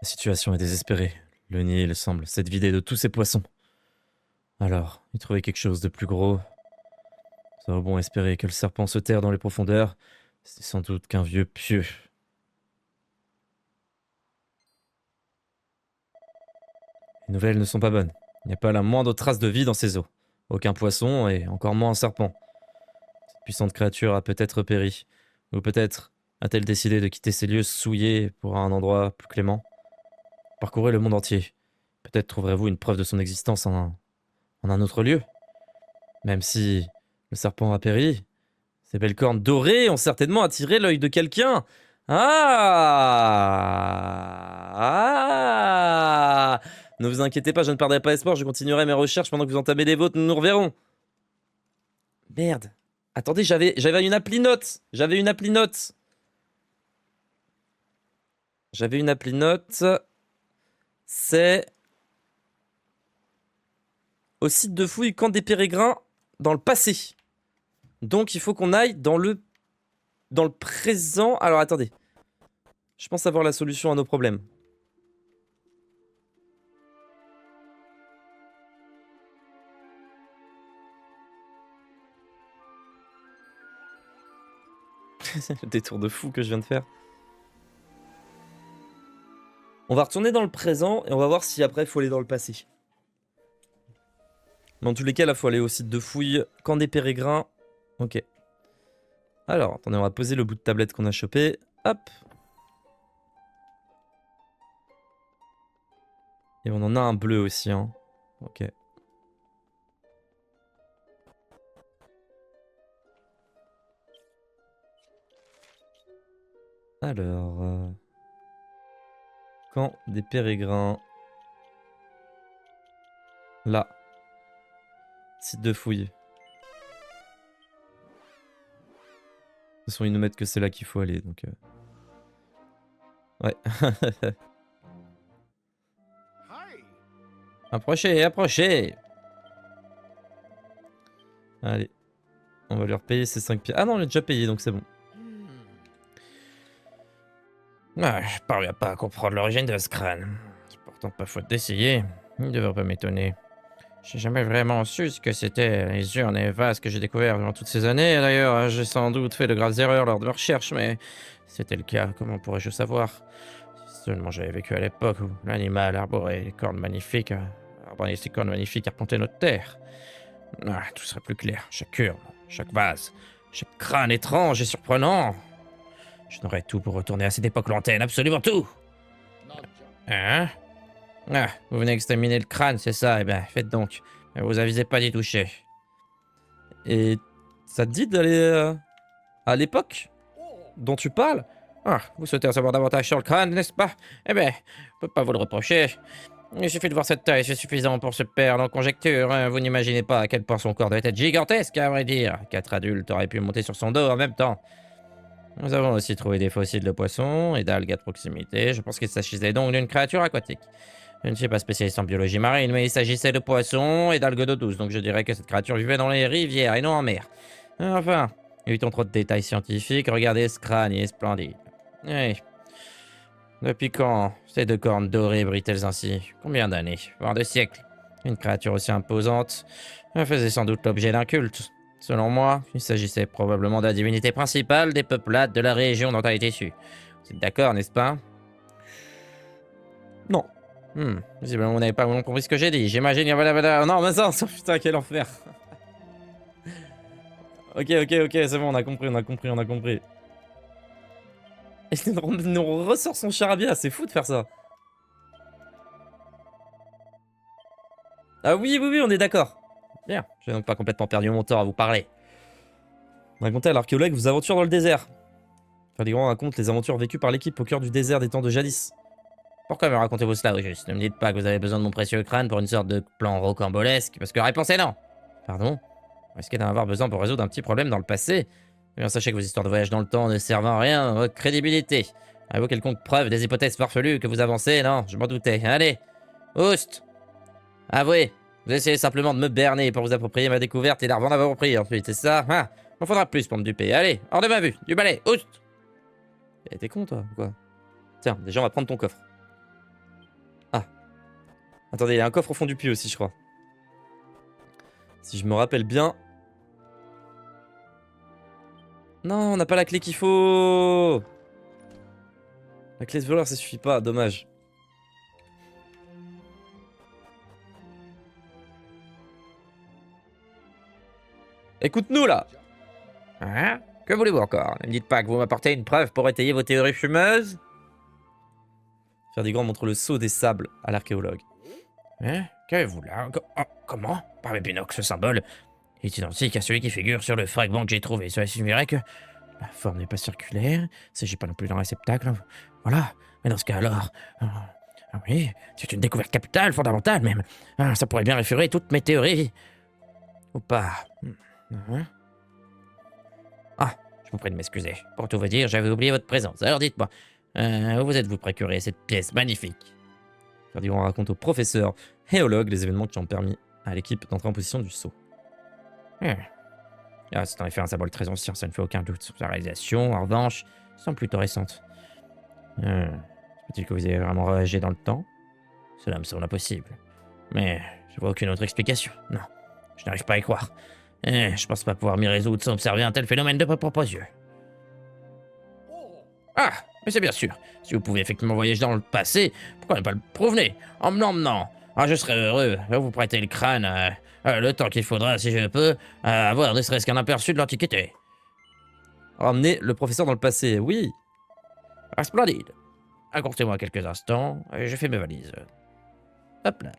La situation est désespérée. Le Nil semble s'être vidé de tous ses poissons. Alors, y trouver quelque chose de plus gros. Ça vaut bon espérer que le serpent se terre dans les profondeurs. C'est sans doute qu'un vieux pieux. Les nouvelles ne sont pas bonnes. Il n'y a pas la moindre trace de vie dans ces eaux. Aucun poisson et encore moins un serpent. Cette puissante créature a peut-être péri. Ou peut-être a-t-elle décidé de quitter ces lieux souillés pour un endroit plus clément. Parcourez le monde entier. Peut-être trouverez-vous une preuve de son existence en un autre lieu. Même si le serpent a péri, ces belles cornes dorées ont certainement attiré l'œil de quelqu'un. Ah! Ne vous inquiétez pas, je ne perdrai pas espoir, je continuerai mes recherches pendant que vous entamez les vôtres, nous nous reverrons. Merde. Attendez, j'avais une appli note. J'avais une appli note. C'est au site de fouille Camp des Pérégrins dans le passé. Donc il faut qu'on aille dans le présent. Alors attendez. Je pense avoir la solution à nos problèmes. Le détour de fou que je viens de faire. On va retourner dans le présent et on va voir si après il faut aller dans le passé. Dans tous les cas, là, il faut aller au site de fouille Camp des Pérégrins. Ok. Alors, attendez, on va poser le bout de tablette qu'on a chopé. Hop. Et on en a un bleu aussi, hein. Ok. Alors... Camp des Pérégrins. Là. Site de fouille. De toute façon, ils nous mettent que c'est là qu'il faut aller, donc... Ouais. Approchez, approchez. Allez. On va leur payer ces 5 pieds. Ah non, on l'a déjà payé, donc c'est bon. Ah, je parviens pas à comprendre l'origine de ce crâne. C'est pourtant pas faute d'essayer. Il ne devrait pas m'étonner. J'ai jamais vraiment su ce que c'était les urnes et les vases que j'ai découverts durant toutes ces années. D'ailleurs, j'ai sans doute fait de graves erreurs lors de mes recherches, mais si c'était le cas, comment pourrais-je savoir? Seulement j'avais vécu à l'époque où l'animal arborait les cornes magnifiques, arborait ses cornes magnifiques arpentaient notre terre. Ah, tout serait plus clair. Chaque urne, chaque vase, chaque crâne étrange et surprenant. Je n'aurais tout pour retourner à cette époque lointaine, absolument tout. Hein? Ah, vous venez exterminer le crâne, c'est ça? Eh bien, faites donc. Mais vous avisez pas d'y toucher. Et ça te dit d'aller à l'époque dont tu parles? Ah, vous souhaitez en savoir davantage sur le crâne, n'est-ce pas? Eh bien, je peux pas vous le reprocher. Il suffit de voir cette taille, c'est suffisant pour se perdre en conjecture. Hein. Vous n'imaginez pas à quel point son corps doit être gigantesque, à vrai dire. 4 adultes auraient pu monter sur son dos en même temps. Nous avons aussi trouvé des fossiles de poissons et d'algues à proximité. Je pense qu'il s'agissait donc d'une créature aquatique. Je ne suis pas spécialiste en biologie marine, mais il s'agissait de poissons et d'algues d'eau douce, donc je dirais que cette créature vivait dans les rivières et non en mer. Enfin, évitons trop de détails scientifiques, regardez ce crâne, il est splendide. Oui. Depuis quand ces deux cornes dorées brillent-elles ainsi? Combien d'années, voire de siècles? Une créature aussi imposante faisait sans doute l'objet d'un culte. Selon moi, il s'agissait probablement de la divinité principale des peuplades de la région dont elle est issue. Vous êtes d'accord, n'est-ce pas? Non. Visiblement, vous n'avez pas vraiment compris ce que j'ai dit. J'imagine... Non, mais ça, putain, quel enfer. Ok, c'est bon, on a compris. Et il nous ressort son charabia, c'est fou de faire ça. Ah oui, on est d'accord. Bien, j'ai donc pas complètement perdu mon temps à vous parler. Racontez à l'archéologue vos aventures dans le désert. Ferdigran raconte les aventures vécues par l'équipe au cœur du désert des temps de jadis. Pourquoi me racontez-vous cela au juste? Ne me dites pas que vous avez besoin de mon précieux crâne pour une sorte de plan rocambolesque, parce que la réponse est non. Pardon? Vous risquez d'en avoir besoin pour résoudre un petit problème dans le passé. Eh bien, sachez que vos histoires de voyage dans le temps ne servent à rien à votre crédibilité. Avez-vous quelconque preuve des hypothèses farfelues que vous avancez? Non, je m'en doutais. Allez, oust! Avouez, vous essayez simplement de me berner pour vous approprier ma découverte et la revendre à vos prix ensuite, c'est ça? Ah, m'en faudra plus pour me duper. Allez, hors de ma vue, du balai, oust! Eh, t'es con, toi, ou quoi? Tiens, déjà, on va prendre ton coffre. Ah. Attendez, il y a un coffre au fond du puits aussi, je crois. Si je me rappelle bien... Non, on n'a pas la clé qu'il faut. La clé de voleur, ça suffit pas, dommage. Écoute-nous, là. Hein? Que voulez-vous encore? Ne me dites pas que vous m'apportez une preuve pour étayer vos théories fumeuses? Ferdigran montre le sceau des sables à l'archéologue. Hein? Qu'avez-vous là? Comment? Par mes binocles, ce symbole est identique à celui qui figure sur le fragment que j'ai trouvé. Cela signifierait que la forme n'est pas circulaire, il ne s'agit pas non plus d'un réceptacle. Voilà. Mais dans ce cas alors... oui, c'est une découverte capitale, fondamentale même. Ça pourrait bien référer toutes mes théories. Ou pas. Ah, je vous prie de m'excuser. Pour tout vous dire, j'avais oublié votre présence. Alors dites-moi, où vous êtes-vous procuré cette pièce magnifique? Ferdigran raconte au professeur Héologue les événements qui ont permis à l'équipe d'entrer en position du saut. C'est en effet un symbole très ancien, ça ne fait aucun doute. Sa réalisation, en revanche, semble plutôt récente. Peut-il que vous ayez vraiment voyagé dans le temps? Cela me semble impossible. Mais je vois aucune autre explication. Non, je n'arrive pas à y croire. Je pense pas pouvoir m'y résoudre sans observer un tel phénomène de mes propres yeux. Ah, mais c'est bien sûr. Si vous pouvez effectivement voyager dans le passé, pourquoi ne pas le prouver en me l'emmenant? Je serais heureux de vous prêter le crâne le temps qu'il faudra, si je peux, avoir ne serait-ce qu'un aperçu de l'Antiquité. Ramener le professeur dans le passé, oui. Splendide. Accordez-moi quelques instants, je fais mes valises. Hop là.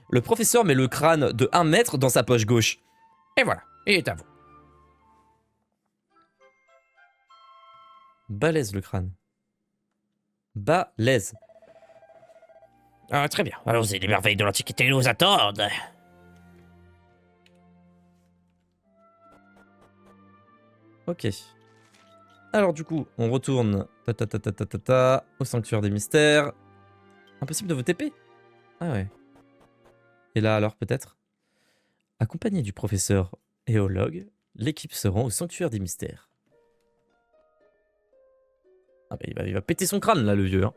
Le professeur met le crâne de 1 mètre dans sa poche gauche. Et voilà, il est à vous. Balèze le crâne. Balèze. Très bien, allons-y, les merveilles de l'Antiquité nous attendent. Ok. Alors du coup, on retourne au sanctuaire des mystères. Impossible de vous TP. Ah ouais. Et là alors peut-être? Accompagné du professeur Héologue, l'équipe se rend au sanctuaire des mystères. Ah bah il va péter son crâne là le vieux. Hein.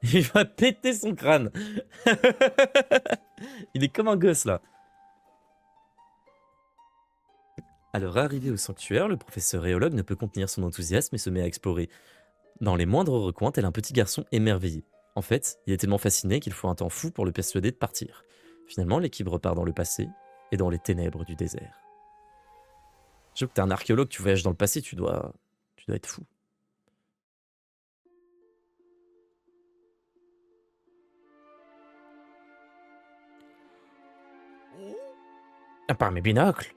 Il va péter son crâne. Il est comme un gosse là. À leur arrivée au sanctuaire, le professeur éologue ne peut contenir son enthousiasme et se met à explorer dans les moindres recoins, tel un petit garçon émerveillé. En fait, il est tellement fasciné qu'il faut un temps fou pour le persuader de partir. Finalement, l'équipe repart dans le passé et dans les ténèbres du désert. Je veux que t'es un archéologue, tu voyages dans le passé, tu dois être fou. À part mes binocles.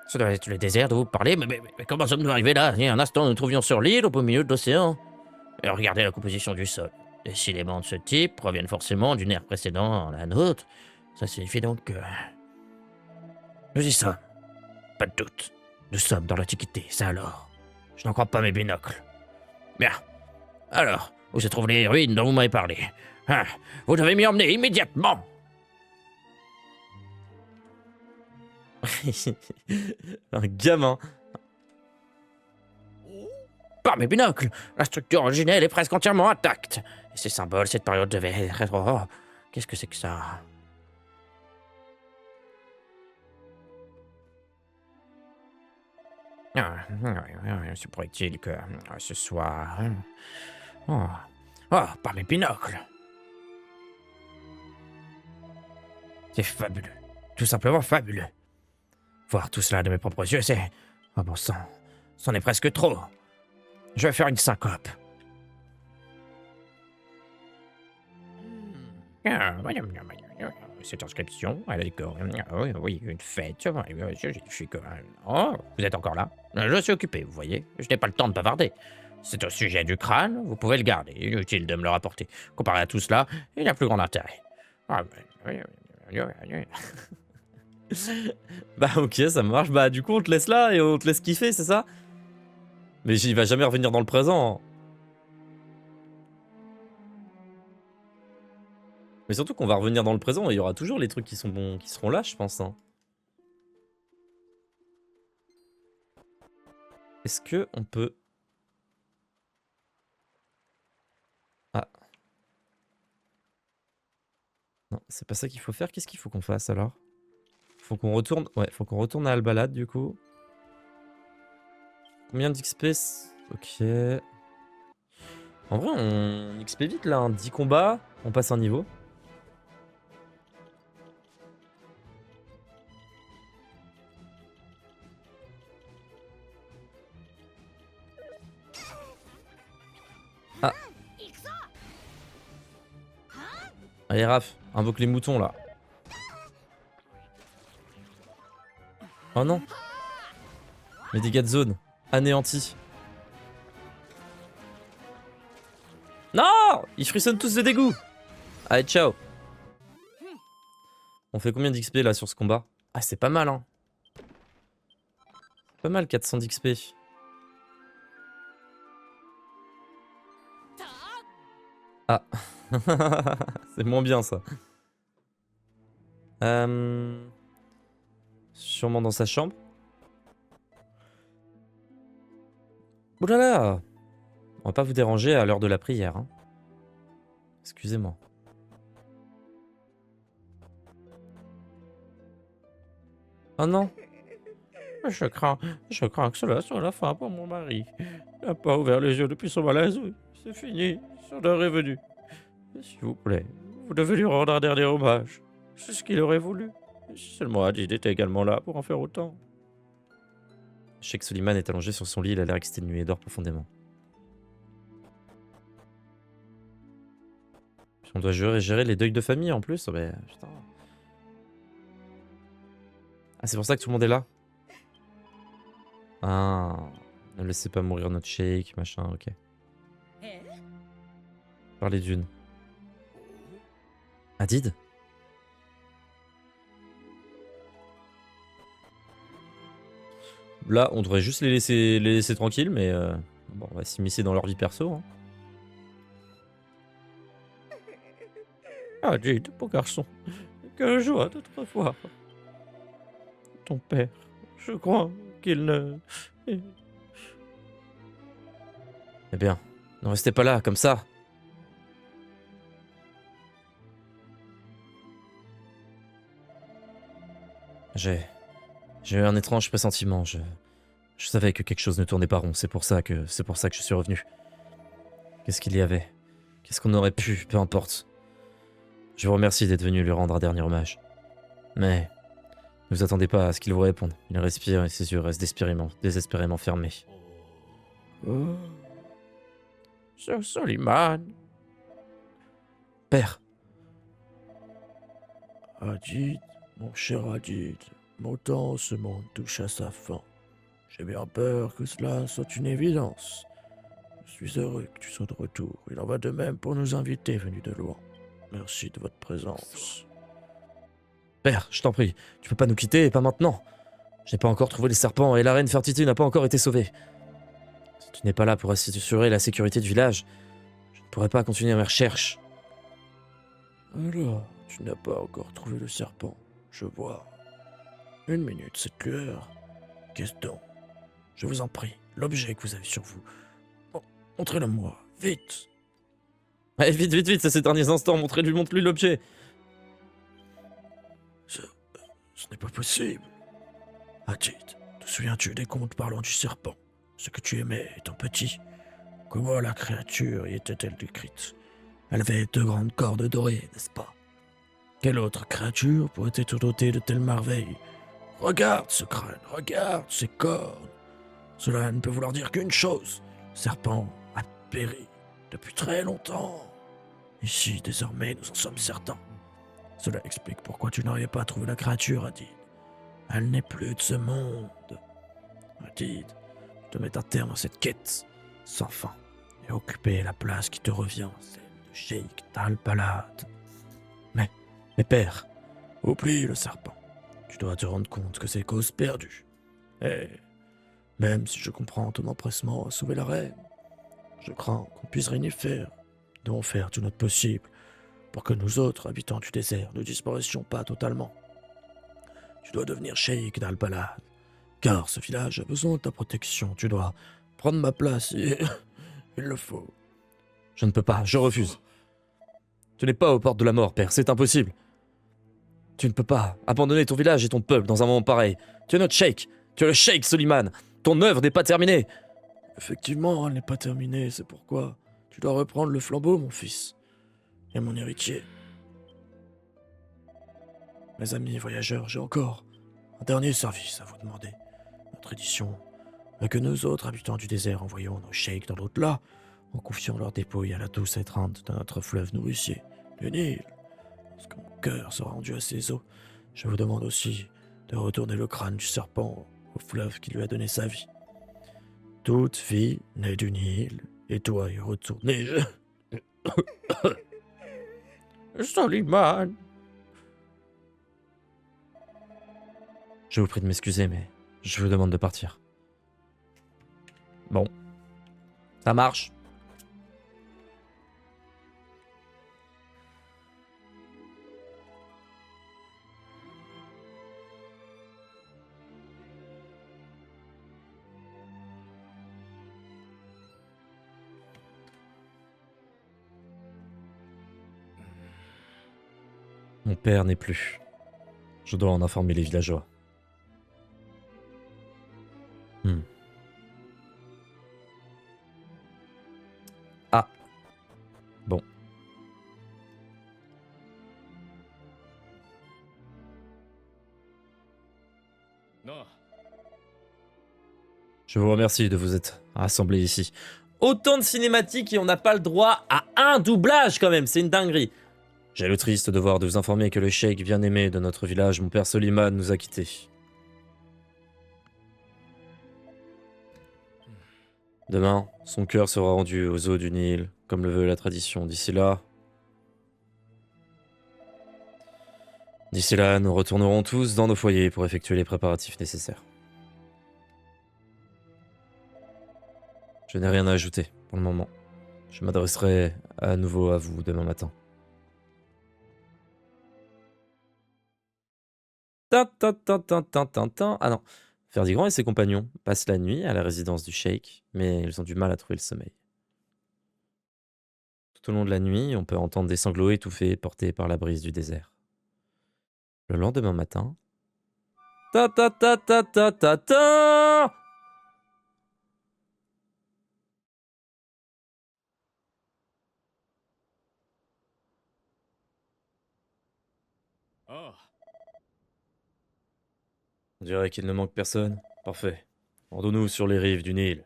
Ça doit être le désert dont vous parlez, mais comment sommes-nous arrivés là? Il y a un instant, nous nous trouvions sur l'île, au beau milieu de l'océan. Et regardez la composition du sol. Et si éléments de ce type proviennent forcément d'une ère précédente à la nôtre, ça signifie donc que... Nous y sommes. Pas de doute. Nous sommes dans l'Antiquité, ça alors. Je n'en crois pas mes binocles. Bien. Alors, où se trouvent les ruines dont vous m'avez parlé? Hein, vous devez m'y emmener immédiatement. Un gamin. Par mes binocles, la structure originelle est presque entièrement intacte. Et ces symboles, cette période devait être... Oh, qu'est-ce que c'est que ça? Se pourrait-il que ce soit... Oh, par mes binocles. C'est fabuleux. Tout simplement fabuleux. Voir tout cela de mes propres yeux, c'est... Oh bon sang, c'en est presque trop. Je vais faire une syncope. Cette inscription, elle a décoré... Oui, une fête. Oh, vous êtes encore là? Je suis occupé, vous voyez. Je n'ai pas le temps de bavarder. C'est au sujet du crâne, vous pouvez le garder. Inutile de me le rapporter. Comparé à tout cela, il a plus grand intérêt. Bah ok, ça marche. Bah du coup, on te laisse là et on te laisse kiffer, c'est ça? Mais il va jamais revenir dans le présent. Mais surtout qu'on va revenir dans le présent et il y aura toujours les trucs qui sont bons, qui seront là, je pense. Hein. Est-ce que on peut... Ah. Non, c'est pas ça qu'il faut faire. Qu'est-ce qu'il faut qu'on fasse alors? Faut qu'on retourne... Ouais, faut qu'on retourne à Albalade du coup. Combien d'XP? Ok. En vrai, on XP vite là. 10 combats, on passe un niveau. Ah. Allez Raph, invoque les moutons là. Oh non. Les dégâts de zone. Anéantis. Non! Ils frissonnent tous de dégoût. Allez, ciao. On fait combien d'XP là sur ce combat? Ah, c'est pas mal, hein. Pas mal, 400 d'XP. Ah. C'est moins bien, ça. Sûrement dans sa chambre. Oulala! On va pas vous déranger à l'heure de la prière, hein. Excusez-moi. Oh non! Je crains que cela soit la fin pour mon mari. Il n'a pas ouvert les yeux depuis son malaise. Oui, c'est fini, son heure est venue. S'il vous plaît, vous devez lui rendre un dernier hommage. C'est ce qu'il aurait voulu. Si seulement Hadid était également là pour en faire autant. Sheikh Soliman est allongé sur son lit, il a l'air exténué et dort profondément. Puis on doit gérer les deuils de famille en plus. Oh, mais, putain. Ah, c'est pour ça que tout le monde est là? Ah, ne laissez pas mourir notre Sheikh, machin, ok. Parlez d'une. Hadid? Là, on devrait juste les laisser tranquilles, mais bon, on va s'immiscer dans leur vie perso. Hein. Hadid, beau garçon, quelle joie de te revoir. Ton père, je crois qu'il ne... Eh bien, ne restez pas là, comme ça. J'ai eu un étrange pressentiment. Je savais que quelque chose ne tournait pas rond. C'est pour ça que je suis revenu. Qu'est-ce qu'il y avait? Qu'est-ce qu'on aurait pu? Peu importe. Je vous remercie d'être venu lui rendre un dernier hommage. Mais ne vous attendez pas à ce qu'il vous réponde. Il respire et ses yeux restent désespérément fermés. Oh, Sir Soliman. Père, Hadid, mon cher Hadid, mon temps ce monde touche à sa fin. J'ai bien peur que cela soit une évidence. Je suis heureux que tu sois de retour. Il en va de même pour nos invités venus de loin. Merci de votre présence. père, je t'en prie, tu peux pas nous quitter et pas maintenant. Je n'ai pas encore trouvé les serpents et la reine Fertiti n'a pas encore été sauvée. Si tu n'es pas là pour assurer la sécurité du village, je ne pourrai pas continuer mes recherches. Alors, tu n'as pas encore trouvé le serpent. Je vois. Une minute, cette lueur. Qu'est-ce donc? Je vous en prie, l'objet que vous avez sur vous. Bon, montrez-le-moi, vite. Allez, vite, vite, vite, c'est ces derniers instants, montre-lui l'objet. Ce n'est pas possible. Hadid, te souviens-tu des contes parlant du serpent? Ce que tu aimais étant petit? Comment la créature y était-elle décrite? Elle avait 2 grandes cordes dorées, n'est-ce pas? Quelle autre créature pourrait être dotée de telles merveilles? Regarde ce crâne, regarde ces cornes. Cela ne peut vouloir dire qu'une chose. Le serpent a péri depuis très longtemps. Ici, désormais, nous en sommes certains. Cela explique pourquoi tu n'aurais pas trouvé la créature, Hadid. Elle n'est plus de ce monde. Hadid, te mettre un terme à cette quête sans fin et occuper la place qui te revient, celle de Sheikh Tal-Balad. Mais père, oublie le serpent. Tu dois te rendre compte que c'est cause perdue. Et même si je comprends ton empressement à sauver la reine, je crains qu'on puisse rien y faire. Nous devons faire tout notre possible pour que nous autres, habitants du désert, ne disparaissions pas totalement. Tu dois devenir Sheikh d'Al-Balad, car ce village a besoin de ta protection. Tu dois prendre ma place et il le faut. Je ne peux pas, je refuse. Tu n'es pas aux portes de la mort, père, c'est impossible. Tu ne peux pas abandonner ton village et ton peuple dans un moment pareil. Tu es notre sheikh, tu es le sheikh Soliman. Ton œuvre n'est pas terminée. Effectivement, elle n'est pas terminée, c'est pourquoi tu dois reprendre le flambeau, mon fils, et mon héritier. Mes amis voyageurs, j'ai encore un dernier service à vous demander. Notre tradition est que nous autres habitants du désert envoyons nos sheiks dans l'au-delà en confiant leurs dépouilles à la douce étreinte de notre fleuve nourricier, le Nil. Lorsque mon cœur sera rendu à ses eaux, je vous demande aussi de retourner le crâne du serpent au fleuve qui lui a donné sa vie. Toute vie naît du Nil, et toi y retourner. Soliman. Je vous prie de m'excuser, mais je vous demande de partir. Bon. Ça marche. Mon père n'est plus. Je dois en informer les villageois. Ah. Bon. Non. Je vous remercie de vous être rassemblés ici. Autant de cinématiques et on n'a pas le droit à un doublage quand même, c'est une dinguerie. J'ai le triste devoir de vous informer que le cheikh bien-aimé de notre village, mon père Soliman, nous a quittés. Demain, son cœur sera rendu aux eaux du Nil, comme le veut la tradition. D'ici là, nous retournerons tous dans nos foyers pour effectuer les préparatifs nécessaires. Je n'ai rien à ajouter pour le moment. Je m'adresserai à nouveau à vous demain matin. Ah non. Ferdigrand et ses compagnons passent la nuit à la résidence du cheikh, mais ils ont du mal à trouver le sommeil. Tout au long de la nuit, on peut entendre des sanglots étouffés portés par la brise du désert. Le lendemain matin, Ta ta ta ta ta ta ta. Ah, On dirait qu'il ne manque personne. Parfait. Rendons-nous sur les rives du Nil.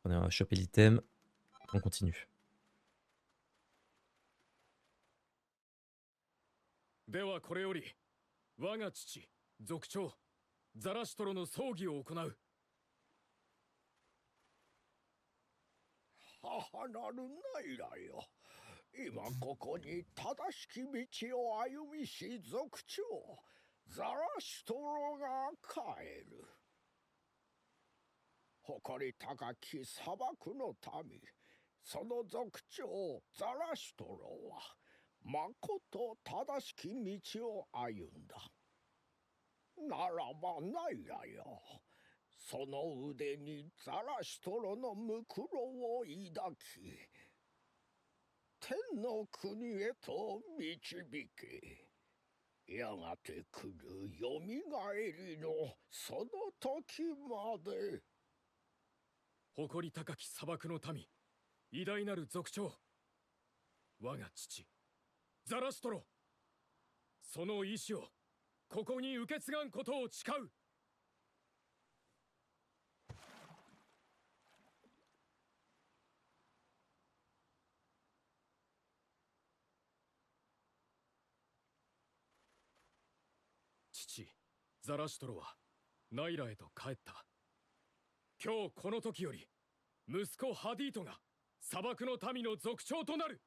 On a chopé l'item. On continue. ではこれより我が父族長ザラシトロの葬儀を行う。母なるナイラよ。今ここに正しき道を歩みし族長ザラシトロが帰る。誇り高き砂漠の民、その族長ザラシトロはまこと正しき道を歩んだ。ならばナイラよ、その腕にザラシトロのムクロを抱き、天の国へと導け。やがて来るよみがえりのその時まで。誇り高き砂漠の民、偉大なる族長我が父ザラシトロ、その意志をここに受け継がんことを誓う。父ザラシトロはナイラへと帰った。今日この時より息子ハディートが砂漠の民の族長となる。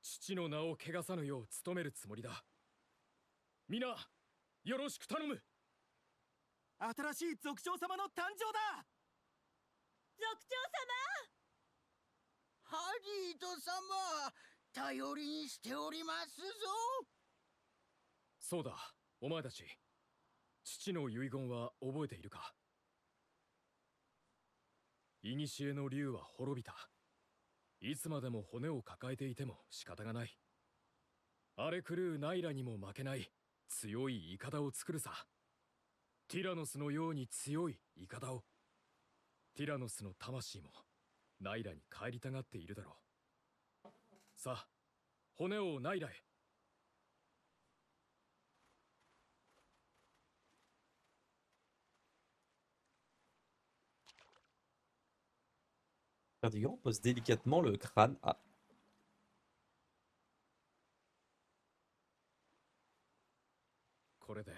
父の名を汚さぬよう努めるつもりだ。皆よろしく頼む。新しい族長様の誕生だ。族長様、ハリート様、頼りにしておりますぞ。そうだ、お前たち父の遺言は覚えているか。古の竜は滅びた。いつまでも骨を抱えていても仕方がない。荒れ狂うナイラにも負けない強いイカダを作るさ。ティラノスのように強いイカダを。ティラノスの魂もナイラに帰りたがっているだろう。さあ、骨をナイラへ。Cardigan pose délicatement le crâne à. これで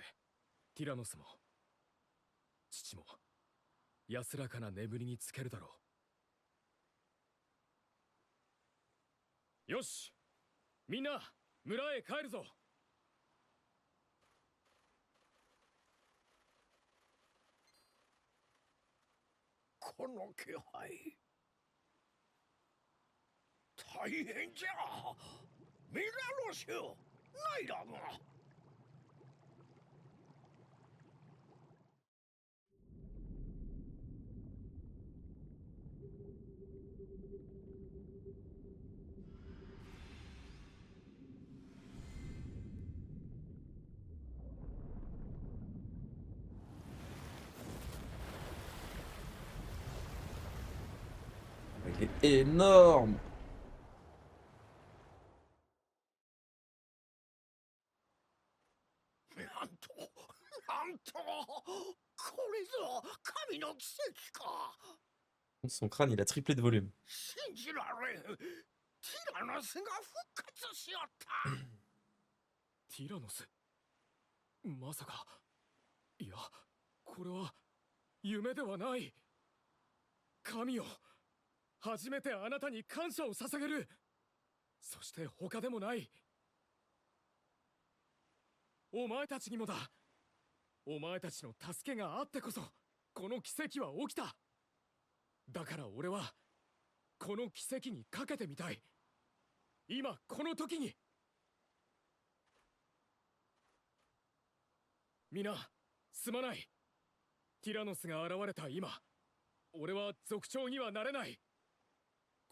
ティラノスも父も安らかな眠りにつけるだろう。よし、みんな村へ帰るぞ。この気配、大変じゃ。ミラロスよ、ナイラが。Il est énorme. なんと、なんと、これぞ神の奇跡か。Son crâne, il a triplé de volume. 信じられん。ティラノスが復活しよった。ティラノス、まさか。いや、これは夢ではない。神よ、初めてあなたに感謝を捧げる。そして他でもない。お前たちにもだ。お前たちの助けがあってこそこの奇跡は起きた。だから俺はこの奇跡にかけてみたい。今この時に。皆すまない。ティラノスが現れた今、俺は族長にはなれない。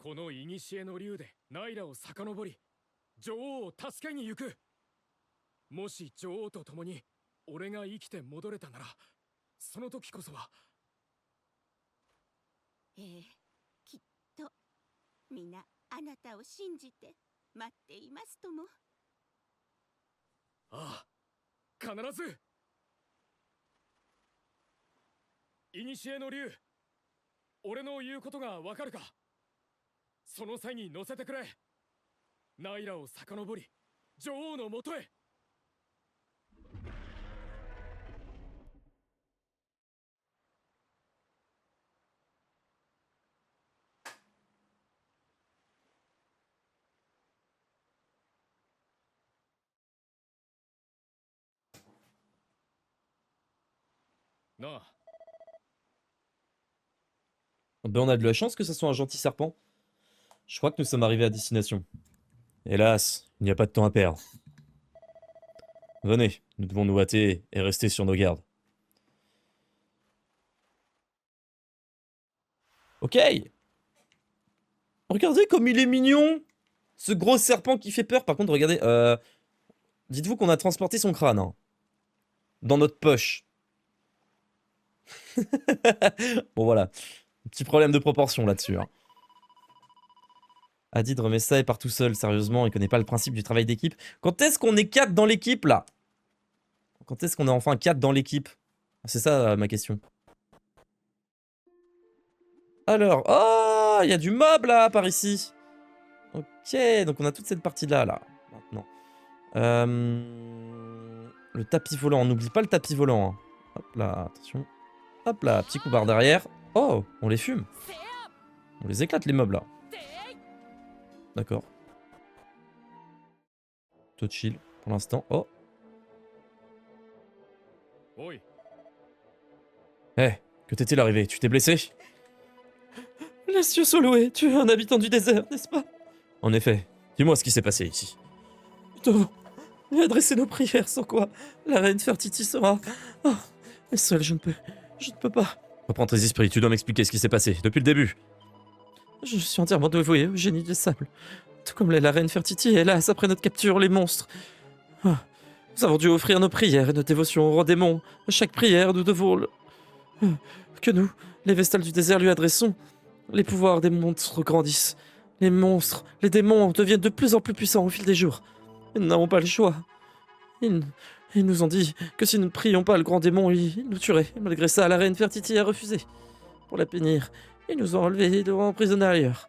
この古の竜でナイラを遡り、女王を助けに行く。もし女王と共に俺が生きて戻れたなら、その時こそは。きっと皆あなたを信じて待っていますとも。ああ、必ず。古の竜、俺の言うことがわかるか？その際に乗せてくれ。ナイラを遡り、女王のもとへ。なあ。Ben, on a de la chance que ce soit un gentil serpent. Je crois que nous sommes arrivés à destination. Hélas, il n'y a pas de temps à perdre. Venez, nous devons nous hâter et rester sur nos gardes. Ok. Regardez comme il est mignon. Ce gros serpent qui fait peur. Par contre, regardez. Dites-vous qu'on a transporté son crâne. Hein, dans notre poche. Bon voilà. Petit problème de proportion là-dessus. Hein. Hadid remet ça et part tout seul. Sérieusement, il connaît pas le principe du travail d'équipe. Quand est-ce qu'on est 4 dans l'équipe là? Quand est-ce qu'on est enfin 4 dans l'équipe? C'est ça ma question. Alors, oh, il y a du mob là par ici. Ok, donc on a toute cette partie là, maintenant. Le tapis volant, on n'oublie pas le tapis volant. Hein. Hop là, attention. Hop là, petit coup barre derrière. Oh, on les fume. On les éclate les mobs là. D'accord. Tout chill pour l'instant. Oh. Eh, que t'est-il arrivé? Tu t'es blessé? Lassieux Soloé, tu es un habitant du désert, n'est-ce pas? En effet. Dis-moi ce qui s'est passé ici. Nous devons adresser nos prières, sans quoi la reine Fertiti sera... Oh, mais seul, je ne peux pas. Reprends tes esprits, tu dois m'expliquer ce qui s'est passé, depuis le début. Je suis entièrement dévoué au génie du sable. Tout comme la reine Fertiti, hélas, après notre capture, les monstres. Oh, nous avons dû offrir nos prières et nos dévotions au roi démon. À chaque prière, nous devons... que nous, les Vestales du désert, lui adressons. Les pouvoirs des monstres grandissent. Les monstres, les démons deviennent de plus en plus puissants au fil des jours. Et nous n'avons pas le choix. Ils nous ont dit que si nous ne prions pas le grand démon, il nous tuerait. Malgré ça, la reine Fertiti a refusé. Pour la punir, ils nous ont enlevés et l'ont emprisonnée ailleurs.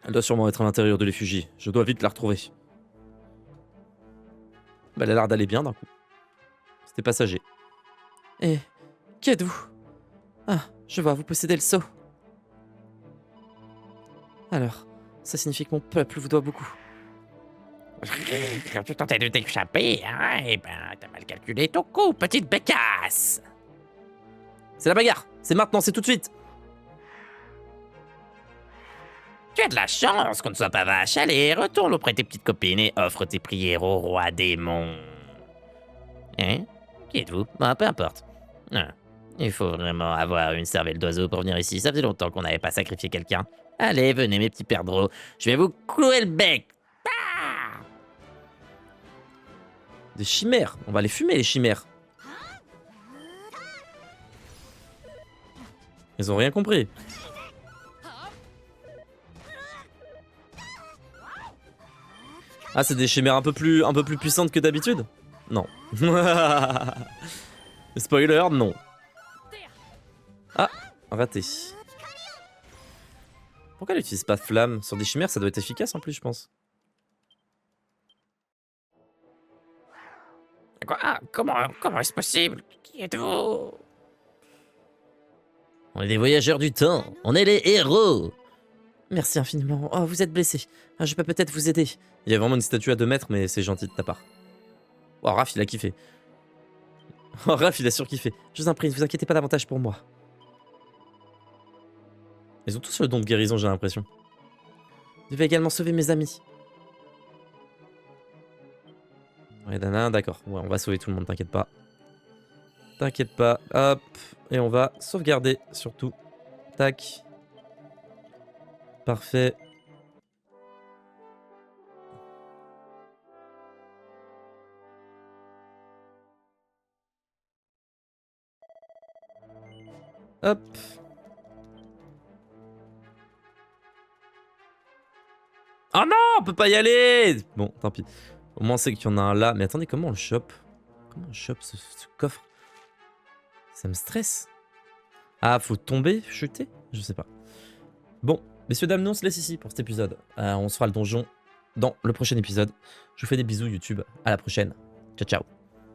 Elle doit sûrement être à l'intérieur de l'effigie. Je dois vite la retrouver. Bah, elle a l'air d'aller bien d'un coup. C'était passager. Et qui êtes-vous? Ah, je vois, vous possédez le sceau. Alors, ça signifie que mon peuple vous doit beaucoup. Quand tu tentais de t'échapper, hein, eh ben, t'as mal calculé ton coup, petite bécasse. C'est la bagarre. C'est maintenant, c'est tout de suite. Tu as de la chance qu'on ne soit pas vache. Allez, retourne auprès de tes petites copines et offre tes prières au roi démon. Hein? Qui êtes-vous? Bah, peu importe. Ah, il faut vraiment avoir une cervelle d'oiseau pour venir ici. Ça faisait longtemps qu'on n'avait pas sacrifié quelqu'un. Allez, venez mes petits perdreaux. Je vais vous clouer le bec. Ah! Des chimères. On va les fumer, les chimères. Ils ont rien compris. Ah, c'est des chimères un peu plus puissantes que d'habitude? Non. Spoiler, non. Ah, raté. Pourquoi elle n'utilise pas de flamme? Sur des chimères, ça doit être efficace en plus, je pense. Quoi? Comment est-ce possible? Qui êtes-vous? On est des voyageurs du temps. On est les héros. Merci infiniment. Oh, vous êtes blessé. Ah, je peux peut-être vous aider. Il y a vraiment une statue à 2 mètres, mais c'est gentil de ta part. Oh, Raph, il a kiffé. Oh, Raph, il a surkiffé. Je vous en prie, ne vous inquiétez pas davantage pour moi. Ils ont tous le don de guérison, j'ai l'impression. Je vais également sauver mes amis. Ouais, Dana, d'accord. Ouais, on va sauver tout le monde, t'inquiète pas. T'inquiète pas. Hop. Et on va sauvegarder, surtout. Tac. Parfait. Hop. Oh non, on peut pas y aller. Bon, tant pis. Au moins, on sait qu'il y en a un là. Mais attendez, comment on le chope? Comment on chope ce coffre? Ça me stresse. Ah, faut tomber, chuter? Je sais pas. Bon, messieurs, dames, nous on se laisse ici pour cet épisode. On se fera le donjon dans le prochain épisode. Je vous fais des bisous YouTube. À la prochaine. Ciao, ciao.